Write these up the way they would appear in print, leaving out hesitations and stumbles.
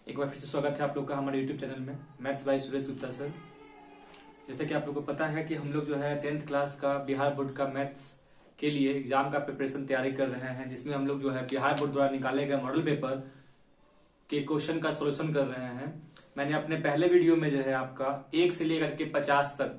एक बार फिर से स्वागत है आप लोग का हमारे YouTube चैनल में maths by Suresh Gupta sir. जैसा कि आप लोग को पता है कि हम लोग जो है 10th क्लास का बिहार बोर्ड का मैथ्स के लिए एग्जाम का प्रिपरेशन तैयारी कर रहे हैं, जिसमें हम लोग जो है बिहार बोर्ड द्वारा निकाले गए मॉडल पेपर के क्वेश्चन का सोल्यूशन कर रहे हैं। मैंने अपने पहले वीडियो में जो है आपका 1 से लेकर के 50 तक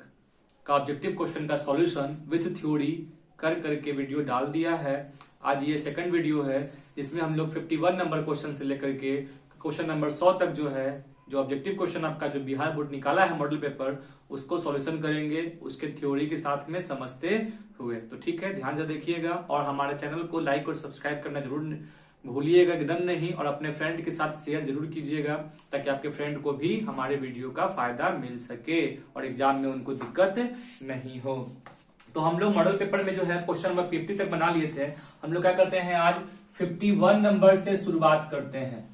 का ऑब्जेक्टिव क्वेश्चन का सॉल्यूशन विथ थ्योरी कर करके वीडियो डाल दिया है। आज ये सेकंड वीडियो है जिसमें हम लोग 51 नंबर क्वेश्चन से लेकर के क्वेश्चन नंबर 100 तक जो है जो ऑब्जेक्टिव क्वेश्चन आपका जो बिहार बोर्ड निकाला है मॉडल पेपर उसको सॉल्यूशन करेंगे उसके थ्योरी के साथ में समझते हुए। तो ठीक है, ध्यान से देखिएगा और हमारे चैनल को लाइक और सब्सक्राइब करना जरूर भूलिएगा एकदम नहीं, और अपने फ्रेंड के साथ शेयर जरूर कीजिएगा ताकि आपके फ्रेंड को भी हमारे वीडियो का फायदा मिल सके और एग्जाम में उनको दिक्कत नहीं हो। तो हम लोग मॉडल पेपर में जो है क्वेश्चन नंबर 50 तक बना लिए थे। हम लोग क्या करते हैं, आज 51 नंबर से शुरुआत करते हैं।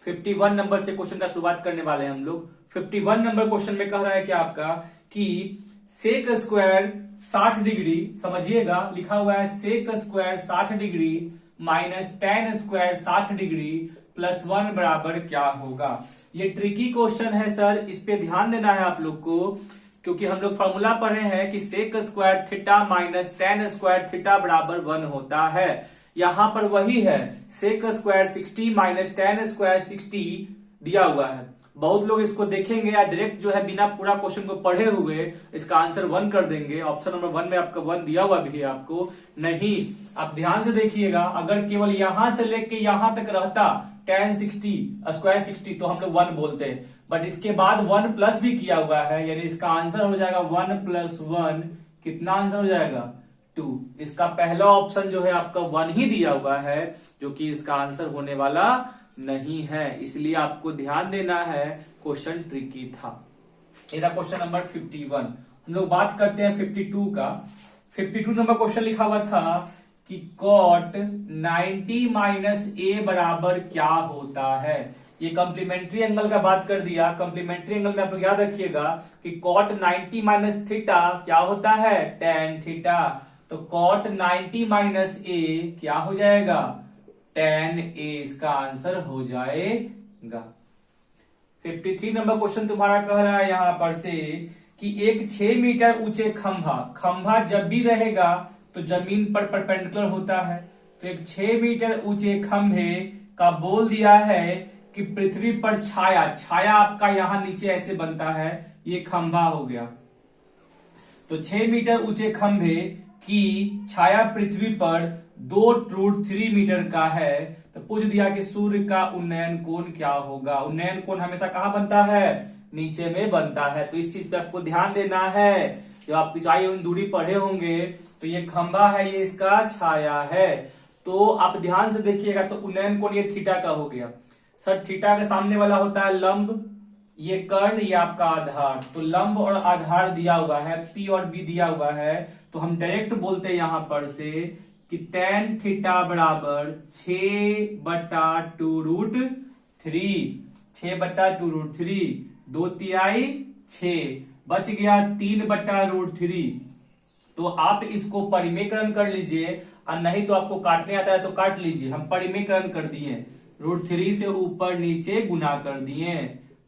51 नंबर से क्वेश्चन का शुरुआत करने वाले हैं हम लोग। 51 नंबर क्वेश्चन में कह रहा है कि आपका कि सेक स्क्वायर 60 डिग्री, समझिएगा लिखा हुआ है sec square 60 degree minus tan square 60 degree plus 1 बराबर क्या होगा। ये ट्रिकी क्वेश्चन है सर, इस पे ध्यान देना है आप लोग को, क्योंकि हम लोग फॉर्मूला पढ़े हैं कि sec square theta minus tan square theta बराबर 1 होता है। यहां पर वही है, sec square 60 minus tan square 60 दिया हुआ है। बहुत लोग इसको देखेंगे या डायरेक्ट जो है बिना पूरा क्वेश्चन को पढ़े हुए इसका आंसर 1 कर देंगे। ऑप्शन नंबर 1 में आपका 1 दिया हुआ भी है आपको, नहीं आप ध्यान से देखिएगा। अगर केवल यहां से लेके यहां तक रहता टेन 60 स्क्वायर 60 तो हम लोग 1 बोलते हैं, बट इसके बाद 1 प्लस भी किया हुआ है, यानी इसका आंसर हो जाएगा 1 प्लस 1। कितना आंसर हो जाएगा 2। इसका पहला ऑप्शन जो है आपका 1 ही दिया हुआ है, जो कि इसका आंसर होने वाला नहीं है। इसलिए आपको ध्यान देना है, क्वेश्चन ट्रिकी था। ये था क्वेश्चन नंबर 51। हम लोग बात करते हैं 52 का। 52 नंबर क्वेश्चन लिखा हुआ था कि कॉट 90 माइनस ए बराबर क्या होता है। ये कॉम्प्लीमेंट्री एंगल का बात कर दिया। कॉम्प्लीमेंट्री एंगल में आप लोग याद रखिएगा कि कॉट 90 माइनस थीटा क्या होता है, टेन थीटा। तो कॉट 90 माइनस ए क्या हो जाएगा, टेन ए इसका आंसर हो जाएगा। 53 नंबर क्वेश्चन तुम्हारा कह रहा है यहां पर से कि एक 6 मीटर ऊंचे खंभा जब भी रहेगा तो जमीन पर परपेंडिकुलर होता है। तो एक 6 मीटर ऊंचे खंभे का बोल दिया है कि पृथ्वी पर छाया आपका यहां नीचे ऐसे बनता है, ये खंभा हो गया। तो 6 मीटर ऊंचे खंभे की छाया पृथ्वी पर 2√3 मीटर का है। तो पूछ दिया कि सूर्य का उन्नयन कोण क्या होगा। उन्नयन कोण हमेशा कहां बनता है, नीचे में बनता है। तो इस चीज पे आपको ध्यान देना है। जब आप ऊंचाई एवं दूरी पढ़े होंगे तो ये खंभा है, ये इसका छाया है। तो आप ध्यान से देखिएगा, तो उन्नयन कोण ये थीटा का हो गया। सर थीटा के सामने वाला होता है लंब, ये कर्ण, ये आपका आधार। तो लंब और आधार दिया हुआ है, पी और बी दिया हुआ है। तो हम डायरेक्ट बोलते हैं यहां पर से कि टेन थीटा बराबर 6/2√3। 6/2√3, 2/3 6, बच गया 3/√3। तो आप इसको परिमेयकरण कर लीजिए, और नहीं तो आपको काटने आता है तो काट लीजिए। हम परिमेयकरण कर दिए, √3 से ऊपर नीचे गुना कर दिए,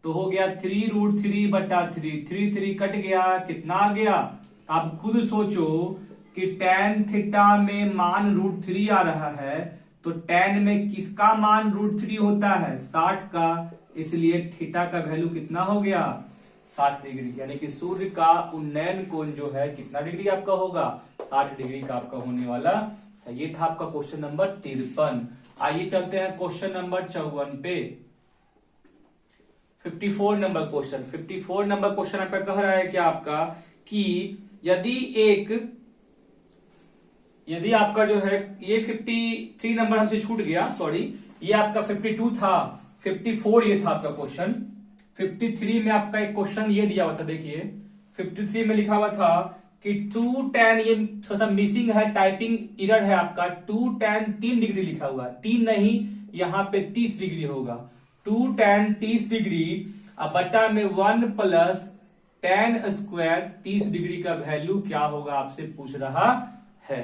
तो हो गया 3√3/3। 3 कट गया, कितना आ गया आप खुद सोचो कि tan थीटा में मान √3 आ रहा है, तो tan में किसका मान √3 होता है, 60 का। इसलिए थीटा का वैल्यू कितना हो गया, 60 डिग्री। यानी कि सूर्य का उन्नयन कोण जो है कितना डिग्री आपका होगा, 60 डिग्री का आपका होने वाला है। ये था आपका क्वेश्चन नंबर 53। आइए चलते हैं क्वेश्चन नंबर 54 पे। 54 नंबर क्वेश्चन। 54 नंबर क्वेश्चन आपका कह रहा है कि आपका कि यदि आपका जो है ये 53 नंबर हमसे छूट गया, सॉरी, ये आपका 52 था, 54 ये था आपका क्वेश्चन। 53 में आपका एक क्वेश्चन ये दिया हुआ था, देखिए 53 में लिखा हुआ था कि 2 tan, ये थोड़ा सा मिसिंग है, टाइपिंग एरर है आपका। 2 tan 3 डिग्री लिखा हुआ है, 3 नहीं, यहां पे 30 डिग्री होगा। 2 tan 30 डिग्री अब बटा में 1 प्लस tan स्क्वायर 30 डिग्री का वैल्यू क्या होगा आपसे पूछ रहा है।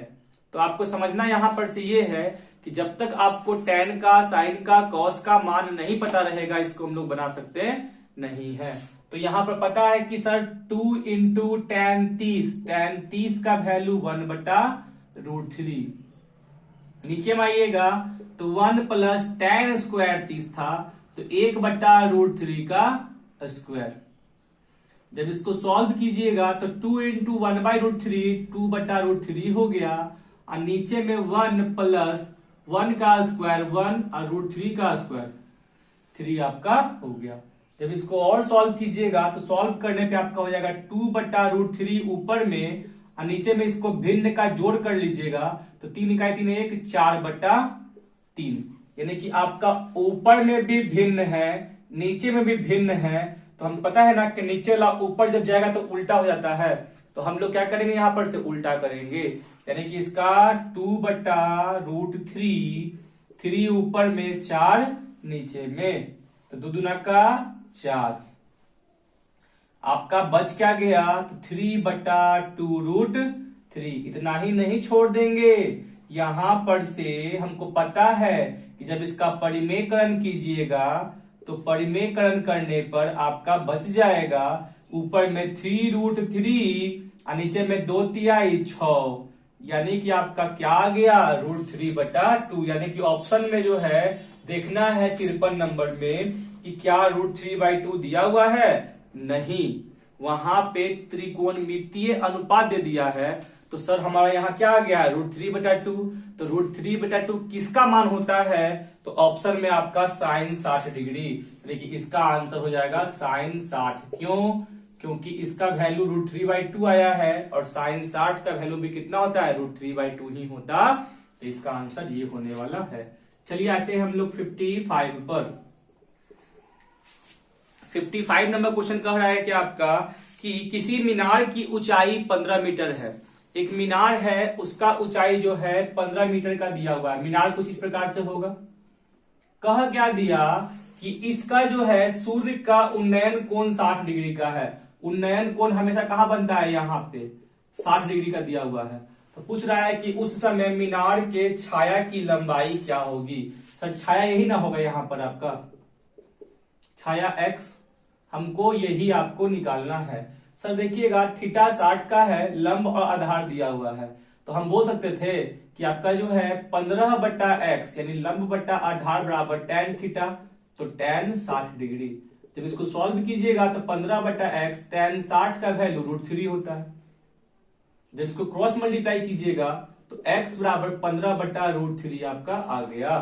तो आपको समझना यहां पर से ये है कि जब तक आपको tan का, sin का, cos का मान नहीं पता रहेगा, इसको हम लोग बना सकते नहीं है। तो यहां पर पता है कि सर 2 इंटू tan 30 का वैल्यू 1/√3। नीचे में आइएगा तो 1 प्लस tan स्क्वायर 30 था, तो 1/√3 का स्क्वायर। जब इसको सॉल्व कीजिएगा तो 2 इंटू 1/√3 2/√3 हो गया, और नीचे में 1 प्लस 1 का स्क्वायर 1 और √3 का स्क्वायर 3 आपका हो गया। जब इसको और सॉल्व कीजिएगा तो सॉल्व करने पे आपका हो जाएगा 2/√3 ऊपर में, और नीचे में इसको भिन्न का जोड़ कर लीजिएगा तो 3 इकाई 3 1 4/3, यानी कि आपका ऊपर में भी भिन्न है, नीचे में भी भिन्न है। तो हम पता है ना कि नीचे वाला ऊपर जब जाएगा तो उल्टा हो जाता है, तो हम लोग क्या करेंगे, यहां पर से उल्टा करेंगे, यानी कि इसका 2/√3, 3 ऊपर में 4 नीचे में, तो 2 दूना का 4। आपका बच क्या गया, तो 3/2√3। इतना ही नहीं छोड़ देंगे, यहां पर से हमको पता है कि जब इसका परिमेयकरण कीजिएगा तो परिमेयकरण करने पर आपका बच जाएगा ऊपर में 3√3 और नीचे में 2 तिहाई 6, यानी कि आपका क्या आ गया, √3/2। यानी कि ऑप्शन में जो है देखना है 53 नंबर में कि क्या √3/2 दिया हुआ है, नहीं, वहां पे त्रिकोणमितीय अनुपात दे दिया है। तो सर हमारा यहाँ क्या आ गया, √3/2। तो √3/2 किसका मान होता है, तो ऑप्शन में आपका sin 60 डिग्री, यानी कि इसका आंसर हो जाएगा sin 60। क्यों, क्योंकि इसका वैल्यू √3/2 आया है, और sin 60 का वैल्यू भी कितना होता है, √3/2 ही होता, तो इसका आंसर ये होने वाला है। चलिए आते हैं हम लोग 55 पर। 55 नंबर क्वेश्चन कह रहा है कि आपका कि किसी मीनार की ऊंचाई 15 मीटर है। एक मीनार है, उसका ऊंचाई जो है 15 मीटर का दिया हुआ है। मीनार कुछ इस प्रकार से होगा। कह क्या दिया कि इसका जो है सूर्य का उन्नयन कोण 60 डिग्री का है। उन्नयन कोण हमेशा कहां बनता है, यहां पे 60 डिग्री का दिया हुआ है। तो पूछ रहा है कि उस समय मीनार के छाया की लंबाई क्या होगी। सर छाया यही ना होगा, यहां पर आपका छाया x, हमको यही आपको निकालना है। सर देखिएगा थीटा 60 का है, लंब और आधार दिया हुआ है, तो हम बोल सकते थे कि आपका जो है 15/x यानी लंब बट्टा आधार बराबर tan थीटा, तो tan 60 डिग्री। जब इसको सॉल्व कीजिएगा तो 15/x tan 60 का वैल्यू √3 होता है। जब इसको क्रॉस मल्टीप्लाई कीजिएगा तो x बराबर 15/√3 आपका आ गया।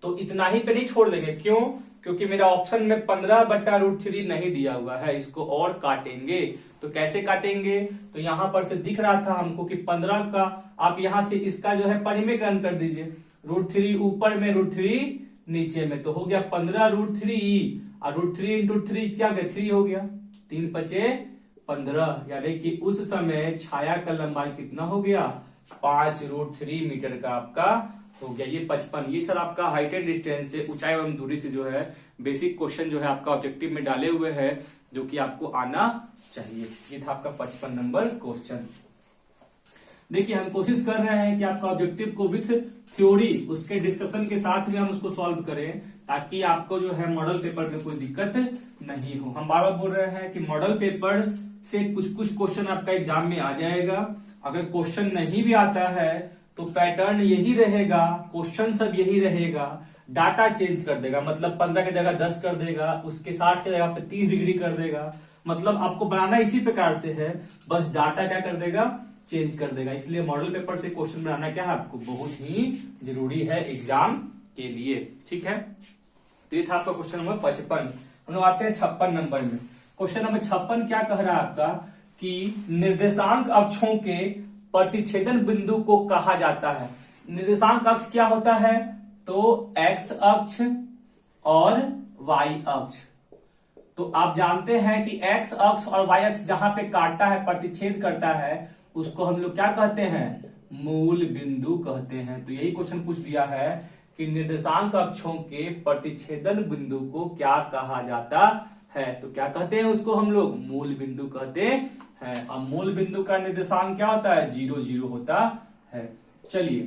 तो इतना ही पे नहीं छोड़ देंगे, क्यों, क्योंकि मेरा ऑप्शन में 15/√3 नहीं दिया हुआ है, इसको और काटेंगे। तो कैसे काटेंगे, तो यहां पर से दिख रहा था हमको कि 15 का, आप यहां से इसका जो है परिमेयकरण कर दीजिए, √3 ऊपर में √3 नीचे में, तो हो गया 15√3 और √3 इंटू 3 क्या हो गया, 3 हो गया, 3 पचे 15, यानी कि उस समय छाया का लंबाई कितना हो गया, 5√3 मीटर का आपका हो गया। ये 55, ये सर आपका हाइट एंड डिस्टेंस से, ऊंचाई एवं दूरी से जो है बेसिक क्वेश्चन जो है आपका ऑब्जेक्टिव में डाले हुए हैं, जो कि आपको आना चाहिए। ये था आपका 55 नंबर क्वेश्चन। देखिए हम कोशिश कर रहे हैं कि आपका ऑब्जेक्टिव को विथ थ्योरी उसके डिस्कशन के साथ में हम उसको सॉल्व करें, ताकि आपको जो है मॉडल पेपर में कोई दिक्कत नहीं हो। हम बार बार बोल रहे हैं कि मॉडल पेपर से कुछ कुछ क्वेश्चन आपका एग्जाम में आ जाएगा। अगर क्वेश्चन नहीं भी आता है तो पैटर्न यही रहेगा, क्वेश्चन सब यही रहेगा, डाटा चेंज कर देगा, मतलब 15 की जगह 10 कर देगा, उसके 60 की जगह पे 30 डिग्री कर देगा, मतलब आपको बनाना इसी प्रकार से है, बस डाटा क्या कर देगा, चेंज कर देगा। इसलिए मॉडल पेपर से क्वेश्चन बनाना क्या है, आपको बहुत ही जरूरी है एग्जाम के लिए, ठीक है। तो ये था आपका क्वेश्चन नंबर 55। हम लोग आते हैं 56 नंबर में। क्वेश्चन नंबर 56 क्या कह रहा है आपका कि निर्देशांक अक्षों के प्रतिच्छेदन बिंदु को कहा जाता है। निर्देशांक अक्ष क्या होता है, तो x अक्ष और y अक्ष। तो आप जानते हैं कि x अक्ष और y अक्ष जहां पे काटता है, प्रतिच्छेद करता है, उसको हम लोग क्या कहते हैं, मूल बिंदु कहते हैं। तो यही क्वेश्चन पूछ दिया है कि निर्देशांक अक्षों के प्रतिच्छेदन बिंदु को क्या कहा जाता है। तो क्या कहते हैं उसको, हम लोग मूल बिंदु कहते हैं। और मूल बिंदु का निर्देशांक क्या होता है, 0 0 होता है। चलिए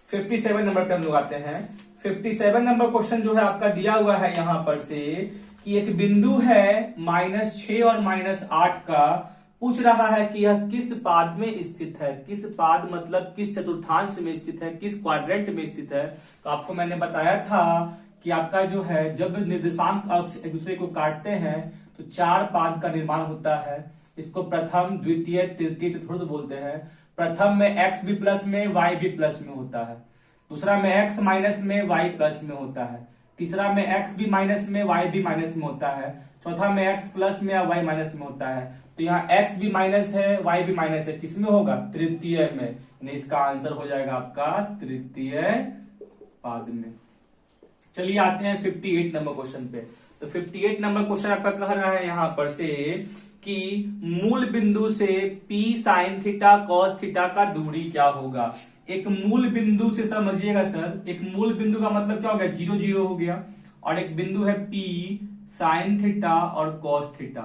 57 नंबर पे हम लोग आते हैं। 57 नंबर क्वेश्चन जो है आपका दिया हुआ है यहां पर से कि एक बिंदु है -6 और -8 का, पूछ रहा है कि यह किस पाद में स्थित है। किस पाद मतलब किस चतुर्थांश में स्थित है, किस क्वाड्रेंट में स्थित है। तो आपको मैंने बताया था कि आपका जो है जब निर्देशांक अक्ष एक दूसरे को काटते हैं तो 4 पाद का निर्माण होता है। इसको प्रथम, द्वितीय, तृतीय, चतुर्थ बोलते हैं। प्रथम में x भी प्लस में, y भी प्लस में होता है। दूसरा में x माइनस में, y प्लस में होता है। तीसरा में x भी माइनस में, y भी माइनस में होता है। चौथा में x प्लस में या y माइनस में होता है। तो यहाँ x भी माइनस है, y भी माइनस है, किसमें होगा? तृतीय में। यानी इसका आंसर हो जाएगा आपका तृतीय पाद में। चलिए आते हैं 58 नंबर क्वेश्चन पे। तो 58 नंबर क्वेश्चन आपका कह रहा है यहां पर से कि मूल बिंदु से p sin theta cos theta का दूरी क्या होगा। एक मूल बिंदु से समझिएगा सर, एक मूल बिंदु का मतलब क्या हो गया? 0 0 हो गया। और एक बिंदु है p sin थीटा और cos थीटा।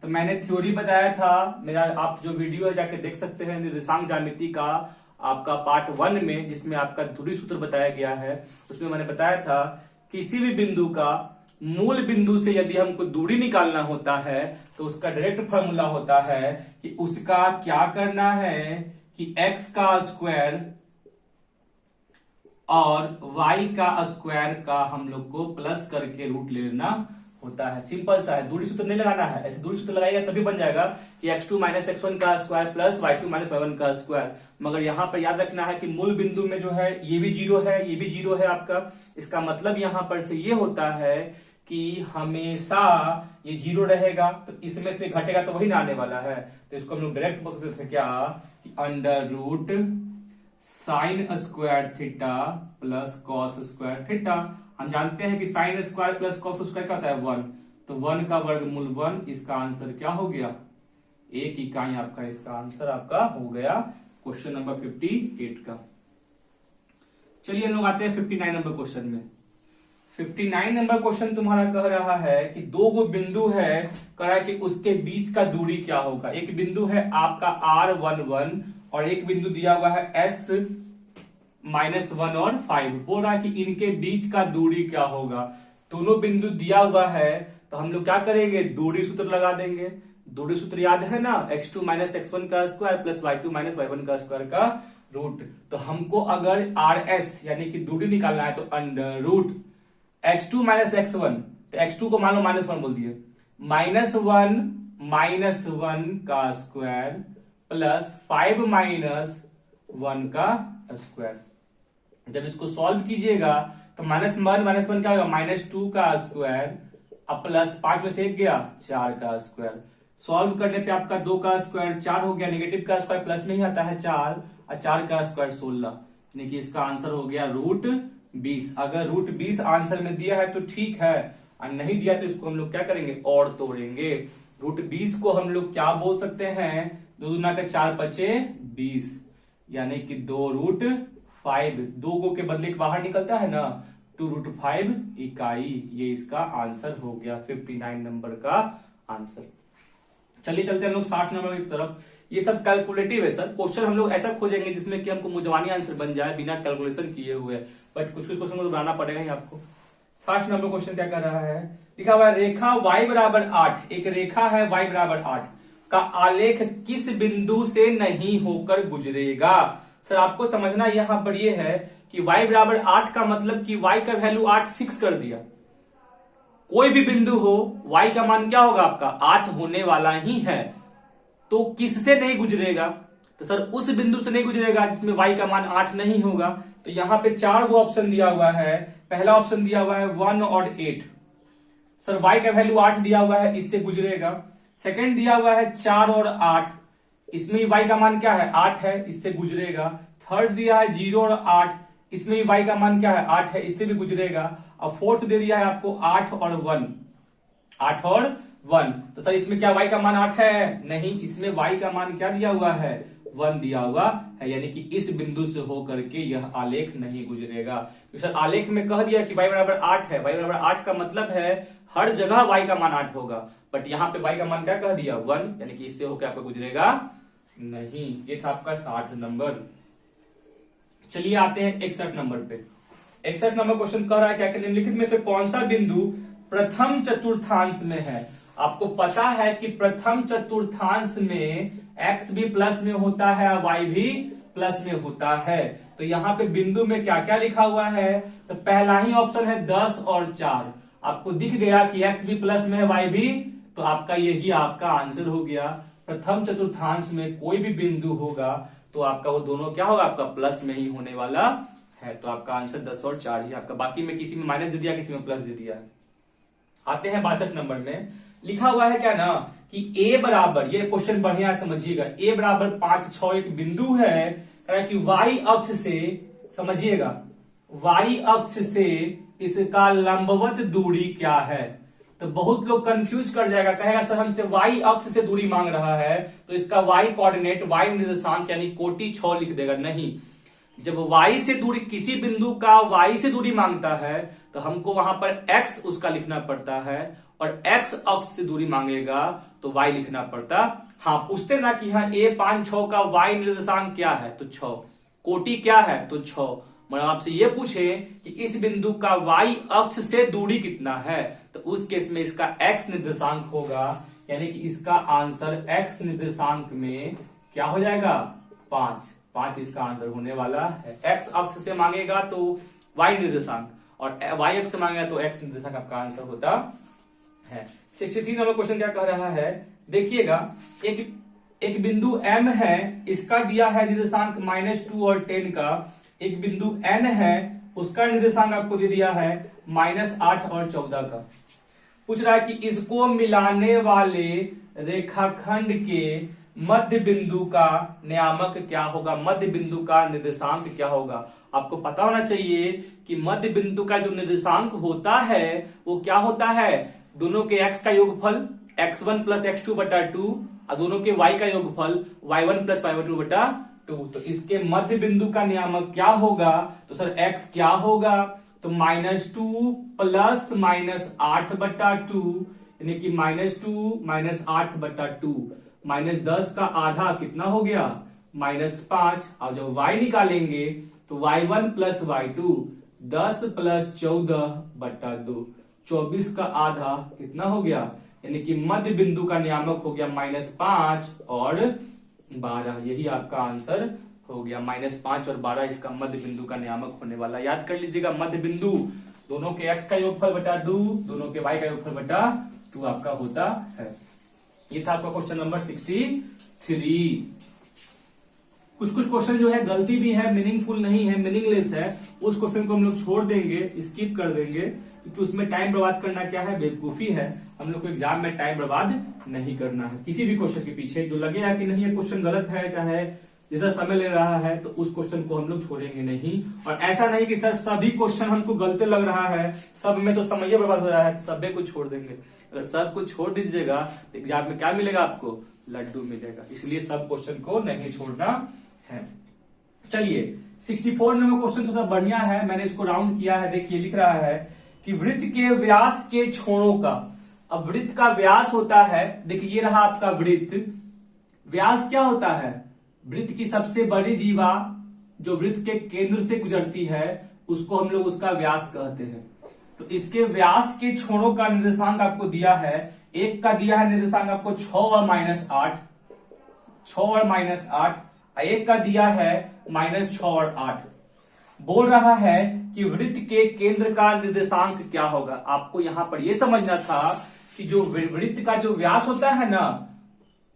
तो मैंने थ्योरी बताया था, मेरा आप जो वीडियो है जाके देख सकते हैं, निर्देशांक ज्यामिति का आपका पार्ट 1 में, जिसमें आपका दूरी सूत्र बताया गया है। उसमें मैंने बताया था किसी भी बिंदु का मूल बिंदु से यदि हमको दूरी निकालना होता है तो उसका डायरेक्ट फॉर्मूला होता है कि उसका क्या करना है कि x का स्क्वायर और y का स्क्वायर का हम लोग को प्लस करके रूट ले लेना होता है। सिंपल सा है, दूरी सूत्र नहीं लगाना है। ऐसे दूरी सूत्र लगाइएगा तभी बन जाएगा कि x2 माइनस x1 का square plus y2 minus y1 का स्क्वायर। मगर यहां पर याद रखना है कि मूल बिंदु में जो है ये भी 0 है, ये भी 0 है आपका। इसका मतलब यहां पर से ये होता है कि हमेशा ये 0 रहेगा, तो इसमें से घटेगा तो वही ना आने वाला है। तो इसको हम लोग डायरेक्ट बोल सकते थे क्या कि under root sine square theta plus cos square theta. हम जानते हैं कि sine square plus cos square क्या होता है? 1। तो 1 का वर्गमूल 1। इसका आंसर क्या हो गया? 1 इकाई आपका इसका आंसर आपका हो गया क्वेश्चन नंबर 58 का। चलिए हम लोग आते हैं 59 नंबर क्वेश्चन में। 59 नंबर क्वेश्चन तुम्हारा कह रहा है कि दो गो बिंदु है, कह रहा है कि उसके बीच का दूरी क्या होगा। एक बिंदु है आपका R11 और एक बिंदु दिया हुआ है S -1 और 5। बोल रहा है कि इनके बीच का दूरी क्या होगा। दोनों बिंदु दिया हुआ है तो हम लोग क्या करेंगे? दूरी सूत्र लगा देंगे। दूरी सूत्र याद है ना, x2 माइनस x1 का square plus y2 minus y1 का स्क्वायर का रूट। तो हमको अगर RS यानी कि दूरी निकालना है तो under root x2 minus x1, तो x2 को मान लो -1 बोल दिए, -1 का स्क्वायर प्लस 5 माइनस 1 का स्क्वायर। जब इसको सॉल्व कीजिएगा तो -1 क्या होगा? -2 का स्क्वायर अब प्लस 5 में से 1 गया 4 का स्क्वायर। सॉल्व करने पे आपका 2 का स्क्वायर 4 हो गया। नेगेटिव का स्क्वायर प्लस में ही आता है 4 और 4 का स्क्वायर 16, यानी कि इसका आंसर हो गया रूट 20। अगर रूट 20 आंसर में दिया है तो ठीक है, और नहीं दिया तो इसको हम लोग क्या करेंगे? और तोड़ेंगे। रूट 20 को हम लोग क्या बोल सकते हैं? 2 दूना के 4 बचे 20, यानी कि 2 रूट 5। 2 को के बदले के बाहर निकलता है ना, 2 रूट 5 इकाई। ये इसका आंसर हो गया 59 नंबर का आंसर। चलिए चलते हैं हम लोग 60 नंबर की तरफ। ये सब कैलकुलेटिव है सर। क्वेश्चन हम लोग ऐसा खोजेंगे जिसमें कि हमको मुजवानी आंसर बन जाए बिना कैलकुलेशन किए हुए, बट कुछ क्वेश्चन को बनाना पड़ेगा ही आपको। 60 नंबर क्वेश्चन क्या कर रहा है? लिखा हुआ है रेखा y बराबर 8, एक रेखा है y बराबर 8 का आलेख किस बिंदु से नहीं होकर गुजरेगा। सर आपको समझना यहां पर यह है कि y बराबर 8 का मतलब कि y का वैल्यू 8 फिक्स कर दिया। कोई भी बिंदु हो y का मान क्या होगा? आपका 8 होने वाला ही है। तो किससे नहीं गुजरेगा? तो सर उस बिंदु से नहीं गुजरेगा जिसमें y का मान 8 नहीं होगा। तो यहां पे 4 गो ऑप्शन दिया हुआ है। पहला ऑप्शन दिया हुआ है 1 और 8। सर y का वैल्यू 8 दिया हुआ है, इससे गुजरेगा। सेकंड दिया हुआ है 4 और 8, इसमें भी y का मान क्या है? 8 है, इससे गुजरेगा। थर्ड दिया है 0 और 8, इसमें भी y का मान क्या है? 8 है, इससे भी गुजरेगा। और फोर्थ दे दिया है आपको 8 और 1, 8 और 1। तो सर इसमें क्या y का मान 8 है? नहीं, इसमें y का मान क्या दिया हुआ है? 1 दिया हुआ है, यानी कि इस बिंदु से होकर के यह आलेख नहीं गुजरेगा। तो सर आलेख में कह दिया कि y बराबर 8 है। y बराबर 8 का मतलब है हर जगह y का मान 8 होगा, बट यहां पे y का मान क्या कह दिया? 1, यानी कि इससे होकर आपका गुजरेगा नहीं। ये था आपका 60 नंबर। चलिए आते हैं 61 नंबर पे। 61 नंबर क्वेश्चन कह रहा है क्या कि निम्नलिखित में से कौन सा बिंदु प्रथम चतुर्थांश में है। आपको पता है कि प्रथम चतुर्थांश में x भी प्लस में होता है और y भी प्लस में होता है। तो यहाँ पे बिंदु में क्या क्या लिखा हुआ है, तो पहला ही ऑप्शन है 10 और 4। आपको दिख गया कि x भी प्लस में है y भी, तो आपका यही आपका आंसर हो गया। प्रथम चतुर्थांश में कोई भी बिंदु होगा तो आपका वो दोनों क्या होगा, आपका प्लस में ही होने वाला है। तो आपका आंसर 10 और 4 ही आपका। बाकी में किसी में माइनस दे दिया, किसी में प्लस दे दिया है। आते हैं 62 नंबर में। लिखा हुआ है क्या ना कि a बराबर, ये क्वेश्चन बढ़िया समझिएगा, a बराबर 5 6 एक बिंदु है कि y अक्ष से, समझिएगा, y अक्ष से इसका लंबवत दूरी क्या है। तो बहुत लोग कंफ्यूज कर जाएगा, कहेगा सर हमसे y अक्ष से दूरी मांग रहा है तो इसका y कोऑर्डिनेट, y निर्देशांक यानी कोटि 6 लिख देगा। नहीं, जब y से दूरी, किसी बिंदु का y से दूरी मांगता है तो हमको वहां पर x उसका लिखना पड़ता है, और x अक्ष से दूरी मांगेगा तो y लिखना पड़ता। हाँ, पूछते ना कि हाँ a 5 6 का y निर्देशांक क्या है, तो 6, कोटि क्या है तो 6। मतलब आपसे ये पूछे कि इस बिंदु का y अक्ष से दूरी कितना है, तो उस केस में इसका x निर्देशांक होगा, यानी कि इसका आंसर x निर्देशांक में क्या हो जाएगा, 5 इसका आंसर होने वाला है। x अक्ष से मांगेगा तो y निर्देशांक, और y अक्ष से मांगेगा तो x निर्देशांक आपका आंसर होता है। 63 नंबर क्वेश्चन क्या कह रहा है, देखिएगा, एक बिंदु m है, इसका दिया है निर्देशांक -2 और 10 का। एक बिंदु n है, उसका निर्देशांक आपको दे दिया है -8 और 14 का। पूछ रहा है कि इसको मिलाने वाले रेखाखंड के मध्य बिंदु का नियामक क्या होगा, मध्य बिंदु का निर्देशांक क्या होगा। आपको पता होना चाहिए कि मध्य बिंदु का जो निर्देशांक होता है वो क्या होता है, दोनों के x का योगफल x1 प्लस x2 बटा 2 और दोनों के y का योगफल y1 प्लस y2 बटा 2। तो इसके मध्य बिंदु का नियामक क्या होगा, तो सर x क्या होगा, तो -2 प्लस -8 बटा 2, यानी कि -2 -8 बटा 2, -10 का आधा कितना हो गया, -5। और जब y निकालेंगे तो y1 प्लस y2 10 प्लस 14 बटा 2, 24 का आधा कितना हो गया, यानी कि मध्य बिंदु का नियामक हो गया -5 और 12। यही आपका आंसर हो गया, -5 और 12 इसका मध्य बिंदु का नियामक होने वाला। याद कर लीजिएगा, मध्य बिंदु दोनों के x का योगफल बटा 2, दोनों के y का योगफल बटा 2 आपका होता है। ये था आपका क्वेश्चन नंबर 63। कुछ क्वेश्चन जो है गलती भी है, मीनिंगफुल नहीं है, मीनिंगलेस है, उस क्वेश्चन को हम लोग छोड़ देंगे, स्किप कर देंगे, क्योंकि उसमें टाइम बर्बाद करना क्या है, बेवकूफी है। हम लोग को एग्जाम में टाइम बर्बाद नहीं करना है किसी भी क्वेश्चन के पीछे। जो लगेगा कि नहीं ये क्वेश्चन गलत है, चाहे ज्यादा समय ले रहा है, तो उस क्वेश्चन को हम लोग छोड़ेंगे नहीं। और ऐसा नहीं कि सर सभी क्वेश्चन हमको गलत लग रहा है, सब में तो समय बर्बाद हो रहा है, सभी को छोड़ देंगे। अगर सब कुछ छोड़ दीजिएगा तो एग्जाम में क्या मिलेगा, आपको लड्डू मिलेगा। इसलिए सब क्वेश्चन को नहीं छोड़ना है। चलिए 64 नंबर क्वेश्चन थोड़ा बढ़िया है, मैंने इसको राउंड किया है। देखिए लिख रहा है कि वृत्त के व्यास के छोरों का, अब वृत्त का व्यास होता है, देखिए ये रहा आपका वृत्त, व्यास क्या होता है, वृत्त की सबसे बड़ी जीवा जो वृत्त के केंद्र से गुजरती है उसको हम लोग उसका व्यास कहते हैं। तो इसके व्यास के छोरों का निर्देशांक आपको दिया है, एक का दिया है निर्देशांक आपको 6 और -8, 6 और -8, एक का दिया है -6 और 8। बोल रहा है कि वृत्त के केंद्र का निर्देशांक क्या होगा। आपको यहां पर यह समझना था कि जो वृत्त का जो व्यास होता है ना,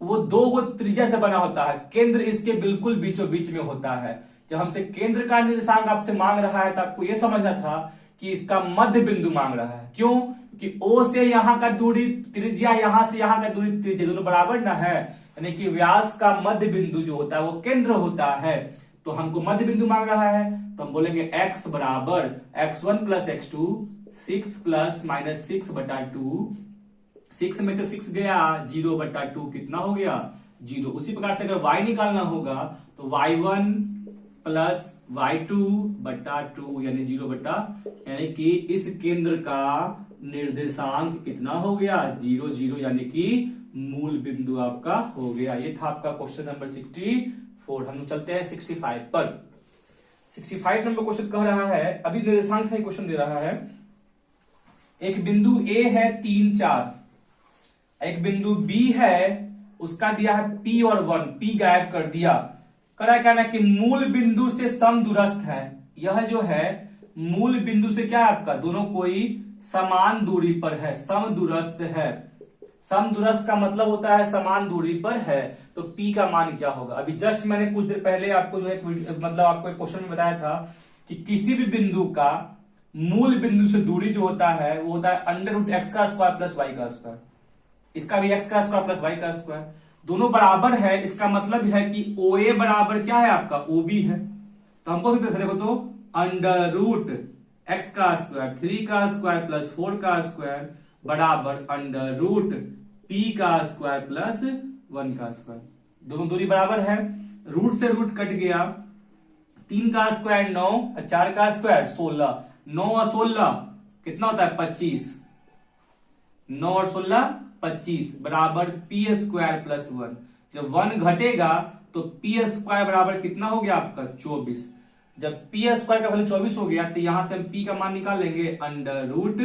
वो 2 त्रिज्या से बना होता है, केंद्र इसके बिल्कुल बीचों बीच में होता है। जब हमसे केंद्र का निर्देशांक आपसे मांग रहा है तो आपको यह समझना था कि इसका मध्य बिंदु मांग रहा है। क्यों, कि O से यहां का दूरी त्रिज्या, यहां से यहां का दूरी त्रिज्या, दोनों बराबर ना है, यानी कि व्यास का मध्य बिंदु जो होता है वो केंद्र होता है। तो हमको मध्य बिंदु मांग रहा है तो हम बोलेंगे x बराबर x1 प्लस x2 6 प्लस -6 बटा 2, 6 में से 6 गया 0 बटा 2 कितना हो गया 0। उसी प्रकार से अगर y निकालना होगा तो y1 प्लस y2 बटा 2 यानी 0 बटा, यानी कि इस केंद्र का निर्देशांक कितना हो गया 0 0, यानी कि मूल बिंदु आपका हो गया। ये था आपका क्वेश्चन नंबर 64। हम चलते हैं 65 पर। 65 नंबर क्वेश्चन कह रहा है, अभी निर्देशांक से क्वेश्चन दे रहा है। एक बिंदु A है 3 4, एक बिंदु B है, उसका दिया है P और 1, P गायब कर दिया। कह कहना कि मूल बिंदु से समदूरस्थ है। यह जो है मूल बिंदु से क्या है आपका, दोनों कोई समान दूरी पर है, समदूरस्थ है। समदूरस्थ का मतलब होता है समान दूरी पर है। तो P का मान क्या होगा? अभी जस्ट मैंने कुछ देर पहले आपको जो है मतलब आपको एक क्वेश्चन में बताया था कि किसी भी बिंदु का मूल बिंदु से दूरी जो होता है वो होता है अंडर रूट एक्स का स्क्वायर प्लस वाई का स्क्वायर। इसका भी एक्स का स्क्वायर प्लस वाई का स्क्वायर, दोनों बराबर है। इसका मतलब है कि OA बराबर क्या है आपका, OB है। तो हमको सकते देखो तो अंडर रूट एक्स का स्क्वायर 3 का स्क्वायर प्लस 4 का स्क्वायर बराबर अंडर रूट P का स्क्वायर प्लस 1 का स्क्वायर। दोनों दूरी बराबर है, रूट से रूट कट गया। 3 का स्क्वायर 9, 4 का स्क्वायर 16, 9 और 16 कितना होता है 25, 9 और 16 25 बराबर P स्क्वायर प्लस 1। जब 1 घटेगा तो P स्क्वायर बराबर कितना हो गया आपका 24। जब P स्क्वायर का वैल्यू 24 हो गया तो यहां से हम P का मान निकाल लेंगे अंडर रूट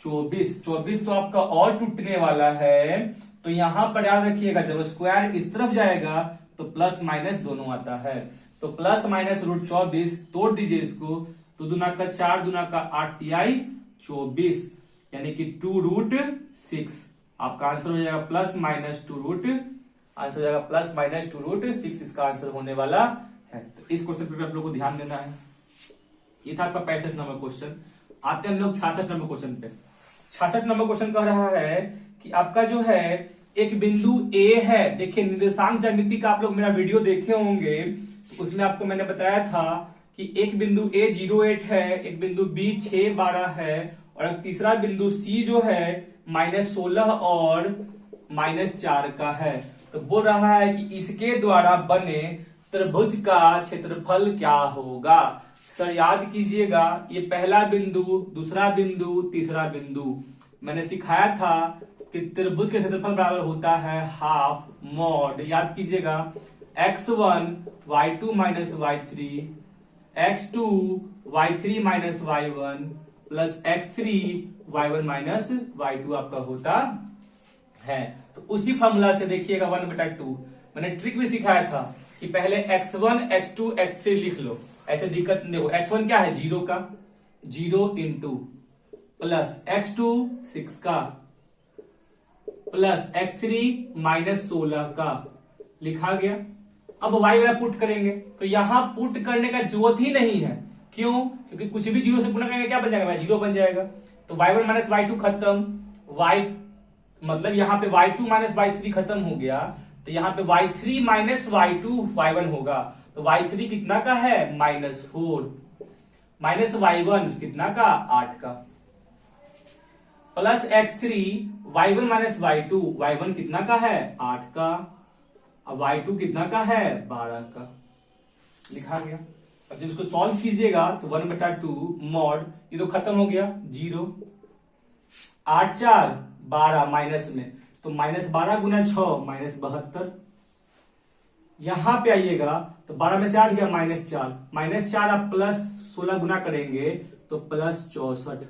24। 24 तो आपका और टूटने वाला है, तो यहां पर याद रखिएगा जब स्क्वायर इस तरफ जाएगा तो प्लस माइनस दोनों आता है। तो प्लस माइनस रूट 24 तोड़ दीजिए इसको, तो दुना का 4 दुना का 8 तिहाई 24 यानी कि 2 रूट 6। आपका आंसर हो जाएगा प्लस माइनस 2 रूट, आंसर हो जाएगा प्लस माइनस 2 रूट 6 इसका आंसर होने वाला है। तो इस क्वेश्चन पे भी आप लोग को ध्यान देना है। ये था आपका 65 नंबर क्वेश्चन। आते हैं हम लोग 66 नंबर क्वेश्चन पे। 66 नंबर क्वेश्चन कह रहा है कि आपका जो है एक बिंदु A है। देखिए निर्देशांक ज्यामिति का आप लोग मेरा वीडियो देखे होंगे, तो उसमें आपको मैंने बताया था कि एक बिंदु A 0,8 है, एक बिंदु B 6 12 है और एक तीसरा बिंदु C जो है -16 और -4 का है। तो बोल रहा है कि इसके द्वारा बने त्रिभुज का क्षेत्रफल क्या होगा। सर याद कीजिएगा, ये पहला बिंदु, दूसरा बिंदु, तीसरा बिंदु मैंने सिखाया था कि त्रिभुज के क्षेत्रफल बराबर होता है हाफ मॉड, याद कीजिएगा, x1 y2 minus y3 x2 y3 minus y1 plus x3 y1 minus y2 आपका होता है। तो उसी फॉर्मूला से देखिएगा 1/2 मैंने ट्रिक भी सिखाया था कि पहले x1 x2 x3 लिख लो, ऐसे दिक्कत नहीं हो। x1 क्या है 0 का, 0 इंटू प्लस x2 6 का प्लस x3 -16 का लिखा गया। अब y वाला पुट करेंगे, तो यहां पुट करने का जरूरत ही नहीं है। क्यों? क्योंकि कुछ भी 0 से गुणा करेंगे क्या बन जाएगा, 0 बन जाएगा। तो y1 माइनस y2 खत्म, y मतलब यहां पे y2 माइनस y3 खत्म हो गया, तो यहां पे y3 माइनस y2 y1 होगा। तो y3 कितना का है -4 माइनस y1 कितना का 8 का plus x3 y1 minus y2 y1 कितना का है 8 का, अब y2 कितना का है 12 का लिखा गया। अब जब इसको सॉल्व कीजिएगा तो 1/2 मॉड, ये तो खत्म हो गया 0, 8 4 12 माइनस में, तो -12 गुना 6 -72। यहां पे आइएगा तो 12 में से 8 गया -4 आप प्लस 16 गुना करेंगे तो प्लस 64।